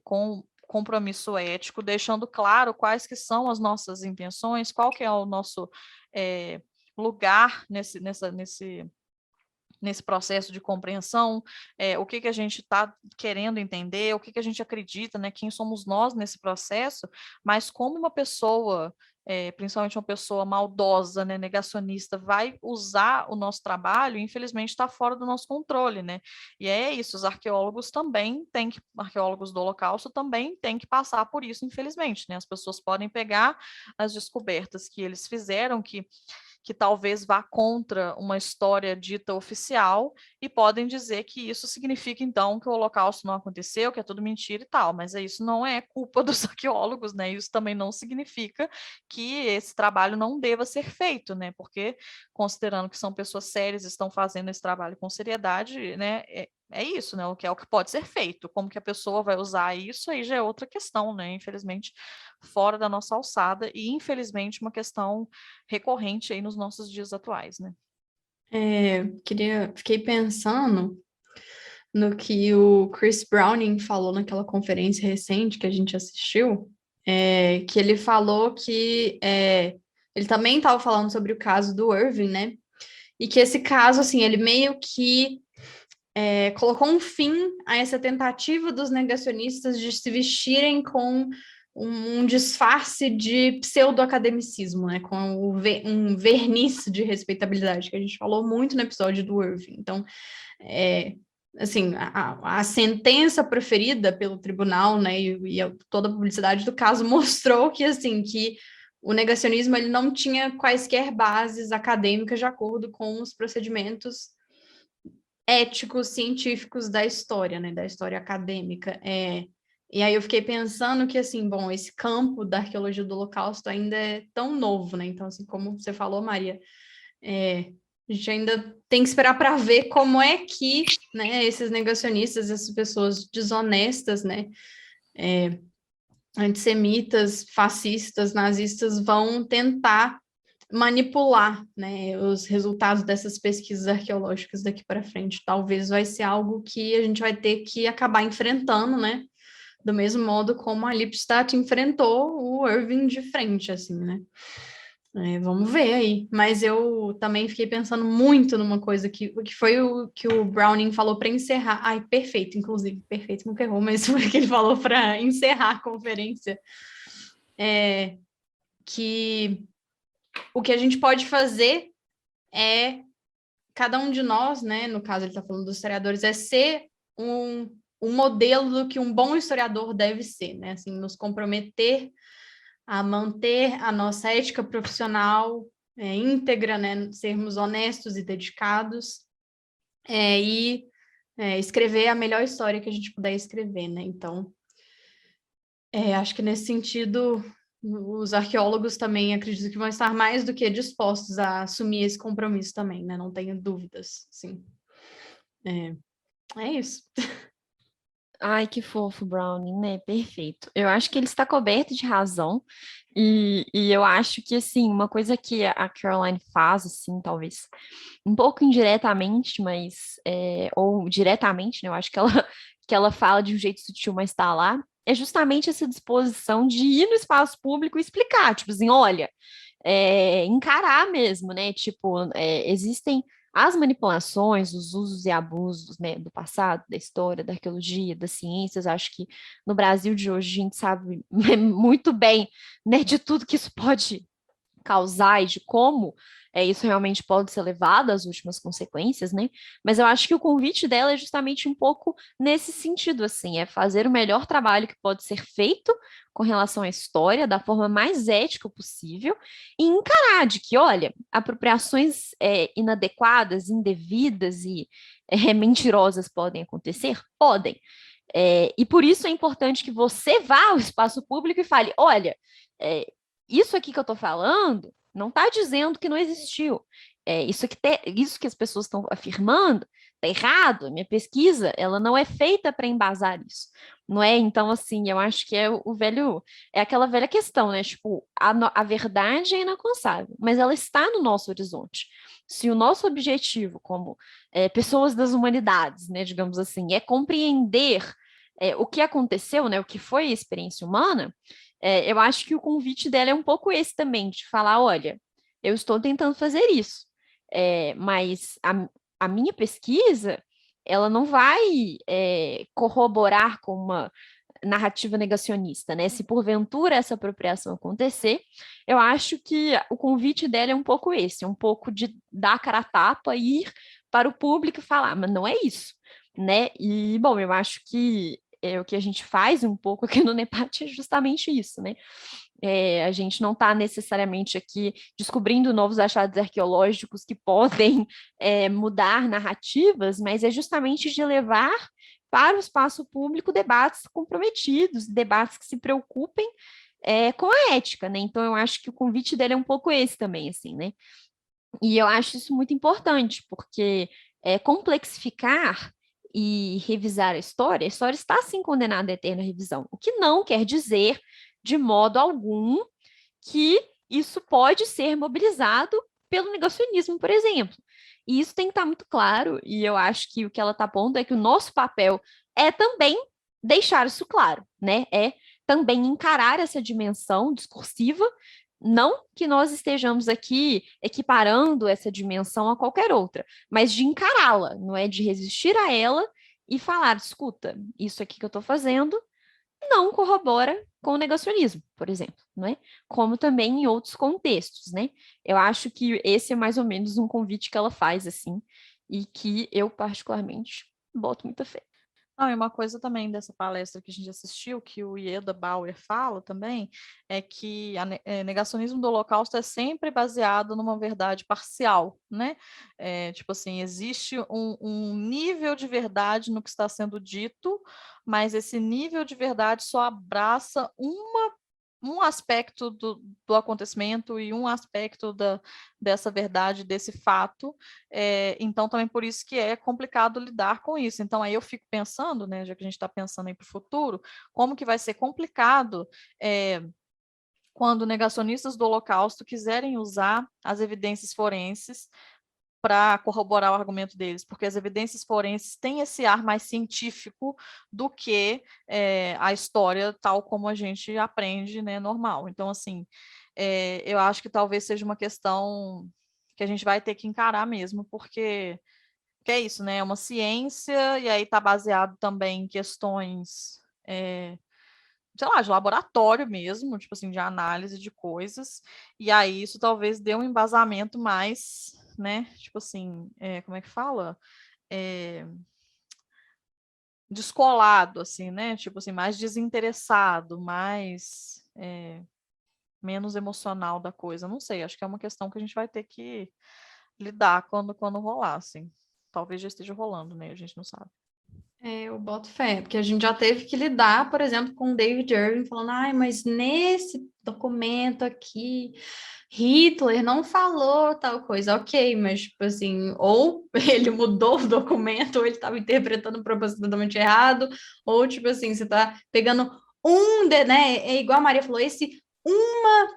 com compromisso ético, deixando claro quais que são as nossas intenções, qual que é o nosso lugar nesse processo de compreensão, o que a gente está querendo entender, o que a gente acredita, né, quem somos nós nesse processo, mas como uma pessoa, principalmente uma pessoa maldosa, né, negacionista, vai usar o nosso trabalho, infelizmente está fora do nosso controle, né? E é isso, os arqueólogos arqueólogos do Holocausto também têm que passar por isso, infelizmente, né? As pessoas podem pegar as descobertas que eles fizeram, que talvez vá contra uma história dita oficial, e podem dizer que isso significa, então, que o Holocausto não aconteceu, que é tudo mentira e tal, mas isso não é culpa dos arqueólogos, né? Isso também não significa que esse trabalho não deva ser feito, né? Porque, considerando que são pessoas sérias e estão fazendo esse trabalho com seriedade, né? É isso, né? O que pode ser feito. Como que a pessoa vai usar isso aí já é outra questão, né? Infelizmente, fora da nossa alçada, e infelizmente uma questão recorrente aí nos nossos dias atuais, né? Fiquei pensando no que o Chris Browning falou naquela conferência recente que a gente assistiu, que ele falou que ele também estava falando sobre o caso do Irving, né? E que esse caso, assim, ele meio que colocou um fim a essa tentativa dos negacionistas de se vestirem com um disfarce de pseudo-academicismo, né? Com um verniz de respeitabilidade, que a gente falou muito no episódio do Irving. Então, assim, a sentença proferida pelo tribunal, né, e toda a publicidade do caso mostrou que, assim, que o negacionismo ele não tinha quaisquer bases acadêmicas de acordo com os procedimentos éticos, científicos da história, né, da história acadêmica. E aí eu fiquei pensando que, assim, bom, esse campo da arqueologia do Holocausto ainda é tão novo, né? Então, assim, como você falou, Maria, a gente ainda tem que esperar para ver como é que, né, esses negacionistas, essas pessoas desonestas, né, antissemitas, fascistas, nazistas, vão tentar manipular, né, os resultados dessas pesquisas arqueológicas daqui para frente. Talvez vai ser algo que a gente vai ter que acabar enfrentando, né, do mesmo modo como a Lippstadt enfrentou o Irving de frente, assim, né. Vamos ver aí. Mas eu também fiquei pensando muito numa coisa que foi o que o Browning falou para encerrar. Ai, perfeito, inclusive, perfeito, nunca errou, mas foi o que ele falou para encerrar a conferência. Que o que a gente pode fazer é cada um de nós, né? No caso, ele está falando dos historiadores, é ser um modelo do que um bom historiador deve ser, né? Assim, nos comprometer a manter a nossa ética profissional íntegra, né? Sermos honestos e dedicados, e escrever a melhor história que a gente puder escrever, né? Então, acho que nesse sentido, os arqueólogos também acredito que vão estar mais do que dispostos a assumir esse compromisso também, né? Não tenho dúvidas, sim. É isso. Ai, que fofo, Brownie, né? Perfeito. Eu acho que ele está coberto de razão, e eu acho que, assim, uma coisa que a Caroline faz, assim, talvez um pouco indiretamente, mas, ou diretamente, né? Eu acho que ela, que ela fala de um jeito sutil, mas está lá, é justamente essa disposição de ir no espaço público e explicar, tipo assim, olha, encarar mesmo, né? Tipo, existem as manipulações, os usos e abusos, né, do passado, da história, da arqueologia, das ciências. Acho que no Brasil de hoje a gente sabe muito bem, né, de tudo que isso pode causar e de como isso realmente pode ser levado às últimas consequências, né? Mas eu acho que o convite dela é justamente um pouco nesse sentido, assim, é fazer o melhor trabalho que pode ser feito com relação à história, da forma mais ética possível, e encarar de que, olha, apropriações inadequadas, indevidas e mentirosas podem acontecer? Podem. E por isso é importante que você vá ao espaço público e fale, olha, isso aqui que eu estou falando não está dizendo que não existiu. isso que as pessoas estão afirmando está errado, minha pesquisa, ela não é feita para embasar isso, não é? Então, assim, eu acho que é aquela velha questão, né? Tipo, a verdade é inalcançável, mas ela está no nosso horizonte. Se o nosso objetivo, como pessoas das humanidades, né, digamos assim, é compreender o que aconteceu, né, o que foi a experiência humana, eu acho que o convite dela é um pouco esse também, de falar, olha, eu estou tentando fazer isso, mas a minha pesquisa, ela não vai corroborar com uma narrativa negacionista, né? Se porventura essa apropriação acontecer, eu acho que o convite dela é um pouco esse, um pouco de dar a cara a tapa e ir para o público e falar, mas não é isso, né? E, bom, eu acho que o que a gente faz um pouco aqui no NEPAT é justamente isso, né? A gente não está necessariamente aqui descobrindo novos achados arqueológicos que podem mudar narrativas, mas é justamente de levar para o espaço público debates comprometidos, debates que se preocupem com a ética, né? Então, eu acho que o convite dele é um pouco esse também, assim, né? E eu acho isso muito importante, porque complexificar e revisar a história está sim condenada à eterna revisão, o que não quer dizer, de modo algum, que isso pode ser mobilizado pelo negacionismo, por exemplo. E isso tem que estar muito claro, e eu acho que o que ela está pondo é que o nosso papel é também deixar isso claro, né? É também encarar essa dimensão discursiva, não que nós estejamos aqui equiparando essa dimensão a qualquer outra, mas de encará-la, não é de resistir a ela e falar, escuta, isso aqui que eu estou fazendo não corrobora com o negacionismo, por exemplo, não é? Como também em outros contextos, né? Eu acho que esse é mais ou menos um convite que ela faz, assim, e que eu, particularmente, boto muita fé. Não, e uma coisa também dessa palestra que a gente assistiu, que o Ieda Bauer fala também, é que o negacionismo do Holocausto é sempre baseado numa verdade parcial, né? Tipo assim, existe um nível de verdade no que está sendo dito, mas esse nível de verdade só abraça um aspecto do acontecimento e um aspecto dessa verdade, desse fato, então também por isso que é complicado lidar com isso. Então aí eu fico pensando, né, já que a gente está pensando aí para o futuro, como que vai ser complicado quando negacionistas do Holocausto quiserem usar as evidências forenses para corroborar o argumento deles, porque as evidências forenses têm esse ar mais científico do que a história tal como a gente aprende, né, normal. Então, assim, eu acho que talvez seja uma questão que a gente vai ter que encarar mesmo, porque é isso, né? É uma ciência, e aí está baseado também em questões, sei lá, de laboratório mesmo, tipo assim, de análise de coisas, e aí isso talvez dê um embasamento mais, né, tipo assim, como é que fala? Descolado, assim, né, tipo assim, mais desinteressado, mais, menos emocional da coisa, não sei, acho que é uma questão que a gente vai ter que lidar quando rolar, assim, talvez já esteja rolando, né, a gente não sabe. Eu boto fé, porque a gente já teve que lidar, por exemplo, com o David Irving falando, ai, mas nesse documento aqui, Hitler não falou tal coisa, ok, mas, tipo assim, ou ele mudou o documento, ou ele estava interpretando propositalmente errado, ou, tipo assim, você está pegando né, é igual a Maria falou,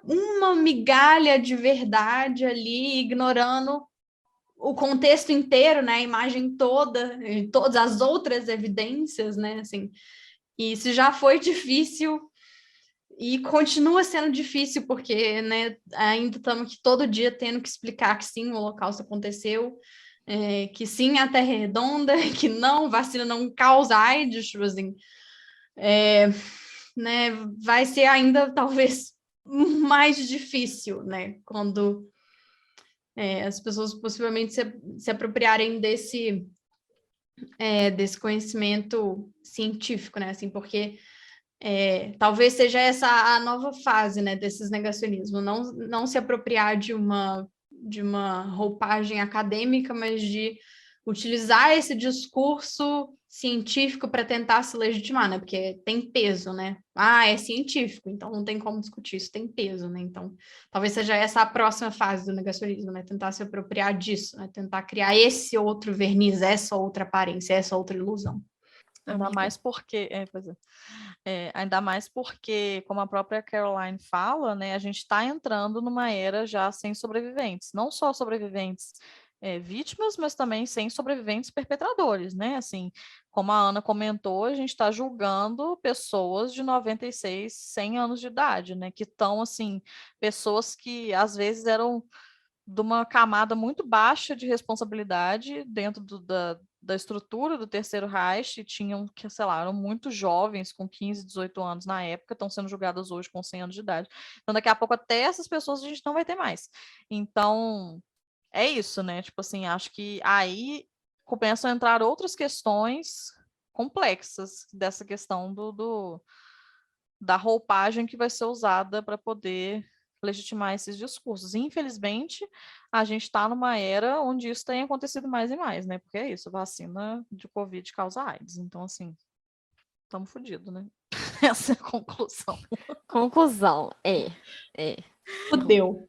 uma migalha de verdade ali, ignorando o contexto inteiro, né, a imagem toda, e todas as outras evidências, né, assim, e isso já foi difícil e continua sendo difícil, porque, né, ainda estamos todo dia tendo que explicar que sim, o Holocausto aconteceu, que sim, a Terra é redonda, que não, vacina não causa AIDS, tipo assim, né, vai ser ainda, talvez, mais difícil, né, quando as pessoas possivelmente se apropriarem desse conhecimento científico, né? Assim, porque talvez seja essa a nova fase, né, desses negacionismos, não se apropriar de uma roupagem acadêmica, mas de utilizar esse discurso científico para tentar se legitimar, né? Porque tem peso, né? Ah, é científico, então não tem como discutir, isso tem peso, né? Então, talvez seja essa a próxima fase do negacionismo, né? Tentar se apropriar disso, né? Tentar criar esse outro verniz, essa outra aparência, essa outra ilusão. Ainda mais porque, ainda mais porque, como a própria Caroline fala, né, a gente está entrando numa era já sem sobreviventes, não só sobreviventes vítimas, mas também sem sobreviventes perpetradores, né? Assim, como a Ana comentou, a gente está julgando pessoas de 96, 100 anos de idade, né? Que estão, assim, pessoas que às vezes eram de uma camada muito baixa de responsabilidade dentro da estrutura do Terceiro Reich, tinham, que, sei lá, eram muito jovens, com 15, 18 anos na época, estão sendo julgadas hoje com 100 anos de idade. Então, daqui a pouco, até essas pessoas a gente não vai ter mais. Então, é isso, né? Tipo assim, acho que aí começam a entrar outras questões complexas dessa questão da roupagem que vai ser usada para poder legitimar esses discursos. Infelizmente, a gente está numa era onde isso tem acontecido mais e mais, né? Porque é isso, vacina de Covid causa AIDS. Então, assim, estamos fodidos, né? Essa é a conclusão. Conclusão, é. Fudeu.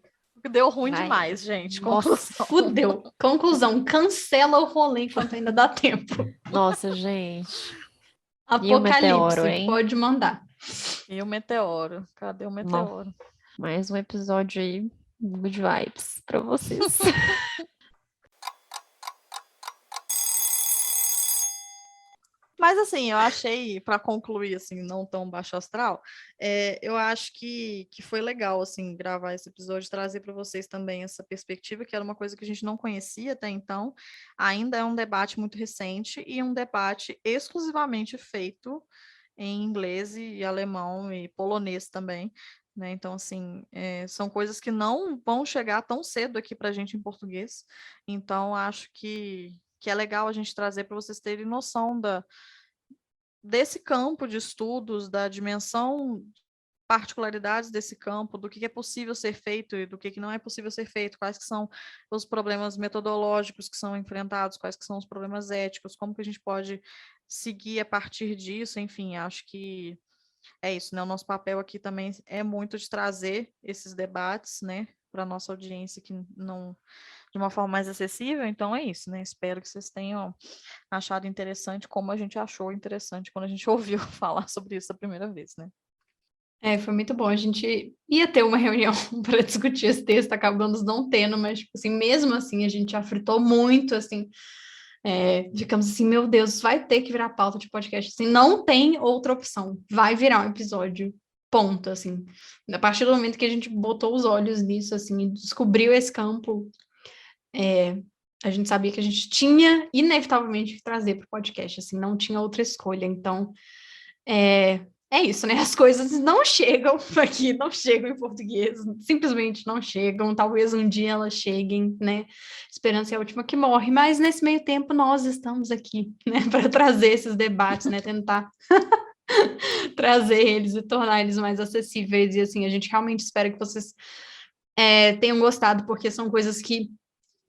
Deu ruim Vai. demais, gente. Nossa. Conclusão. Fudeu. Conclusão, cancela o rolê enquanto ainda dá tempo. Nossa, gente. Apocalipse, E o meteoro, hein? pode mandar. E o meteoro? Cadê o meteoro? Mais um episódio aí, good vibes pra vocês. Mas assim, eu achei, para concluir, assim, não tão baixo astral, eu acho que foi legal, assim, gravar esse episódio, trazer para vocês também essa perspectiva, que era uma coisa que a gente não conhecia até então. Ainda é um debate muito recente e um debate exclusivamente feito em inglês e alemão e polonês também, né? Então, assim, são coisas que não vão chegar tão cedo aqui para a gente em português. Então, acho que é legal a gente trazer para vocês terem noção desse campo de estudos, da dimensão, particularidades desse campo, do que é possível ser feito e do que não é possível ser feito, quais que são os problemas metodológicos que são enfrentados, quais que são os problemas éticos, como que a gente pode seguir a partir disso, enfim, acho que é isso, né? O nosso papel aqui também é muito de trazer esses debates, né, para a nossa audiência que não de uma forma mais acessível, então é isso, né? Espero que vocês tenham achado interessante, como a gente achou interessante quando a gente ouviu falar sobre isso a primeira vez, né? Foi muito bom. A gente ia ter uma reunião para discutir esse texto, acabamos não tendo, mas, tipo assim, mesmo assim, a gente já fritou muito, assim, ficamos assim, meu Deus, vai ter que virar pauta de podcast, assim, não tem outra opção, vai virar um episódio, ponto, assim. A partir do momento que a gente botou os olhos nisso, assim, e descobriu esse campo, a gente sabia que a gente tinha, inevitavelmente, que trazer para o podcast, assim, não tinha outra escolha, então, é isso, né? As coisas não chegam aqui, não chegam em português, simplesmente não chegam. Talvez um dia elas cheguem, né? Esperança é a última que morre, mas nesse meio tempo nós estamos aqui, né? Para trazer esses debates, né? Tentar trazer eles e tornar eles mais acessíveis. E assim, a gente realmente espera que vocês tenham gostado, porque são coisas que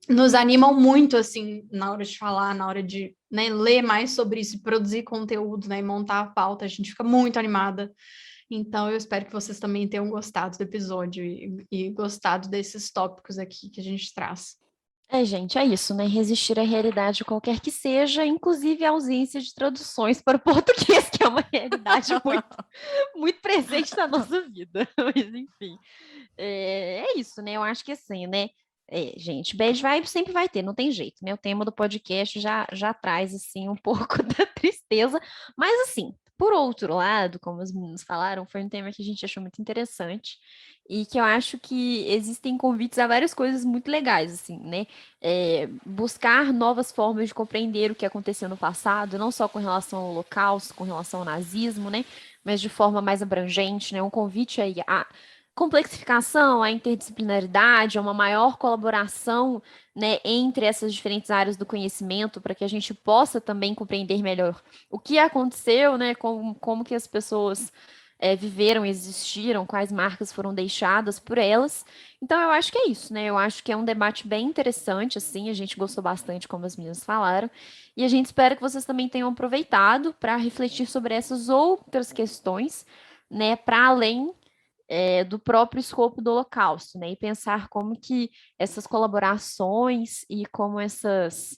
nos animam muito, assim, na hora de falar, na hora de, né, ler mais sobre isso, produzir conteúdo, né, e montar a pauta, a gente fica muito animada. Então, eu espero que vocês também tenham gostado do episódio e gostado desses tópicos aqui que a gente traz. Gente, é isso, né? Resistir à realidade qualquer que seja, inclusive a ausência de traduções para o português, que é uma realidade muito, muito presente na nossa vida. Mas, enfim, é isso, né? Eu acho que assim, né? Gente, bad vibe sempre vai ter, não tem jeito, né? O tema do podcast já traz, assim, um pouco da tristeza, mas, assim, por outro lado, como os meninos falaram, foi um tema que a gente achou muito interessante e que eu acho que existem convites a várias coisas muito legais, assim, né? Buscar novas formas de compreender o que aconteceu no passado, não só com relação ao Holocausto, com relação ao nazismo, né? Mas de forma mais abrangente, né? Um convite aí a complexificação, a interdisciplinaridade, a uma maior colaboração, né, entre essas diferentes áreas do conhecimento, para que a gente possa também compreender melhor o que aconteceu, né, como que as pessoas viveram, existiram, quais marcas foram deixadas por elas. Então, eu acho que é isso, né? Eu acho que é um debate bem interessante, assim, a gente gostou bastante, como as meninas falaram, e a gente espera que vocês também tenham aproveitado para refletir sobre essas outras questões, né, para além do próprio escopo do Holocausto, né, e pensar como que essas colaborações e como essas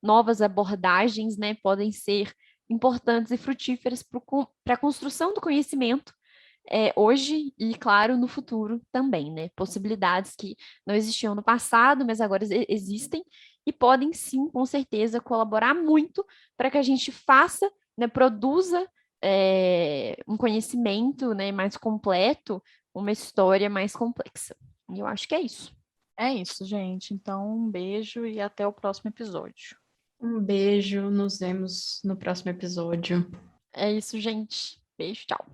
novas abordagens, né, podem ser importantes e frutíferas para a construção do conhecimento hoje e, claro, no futuro também, né? Possibilidades que não existiam no passado, mas agora existem e podem sim, com certeza, colaborar muito para que a gente faça, né, produza um conhecimento, né, mais completo, uma história mais complexa. E eu acho que é isso. É isso, gente. Então, um beijo e até o próximo episódio. Um beijo, nos vemos no próximo episódio. É isso, gente. Beijo, tchau.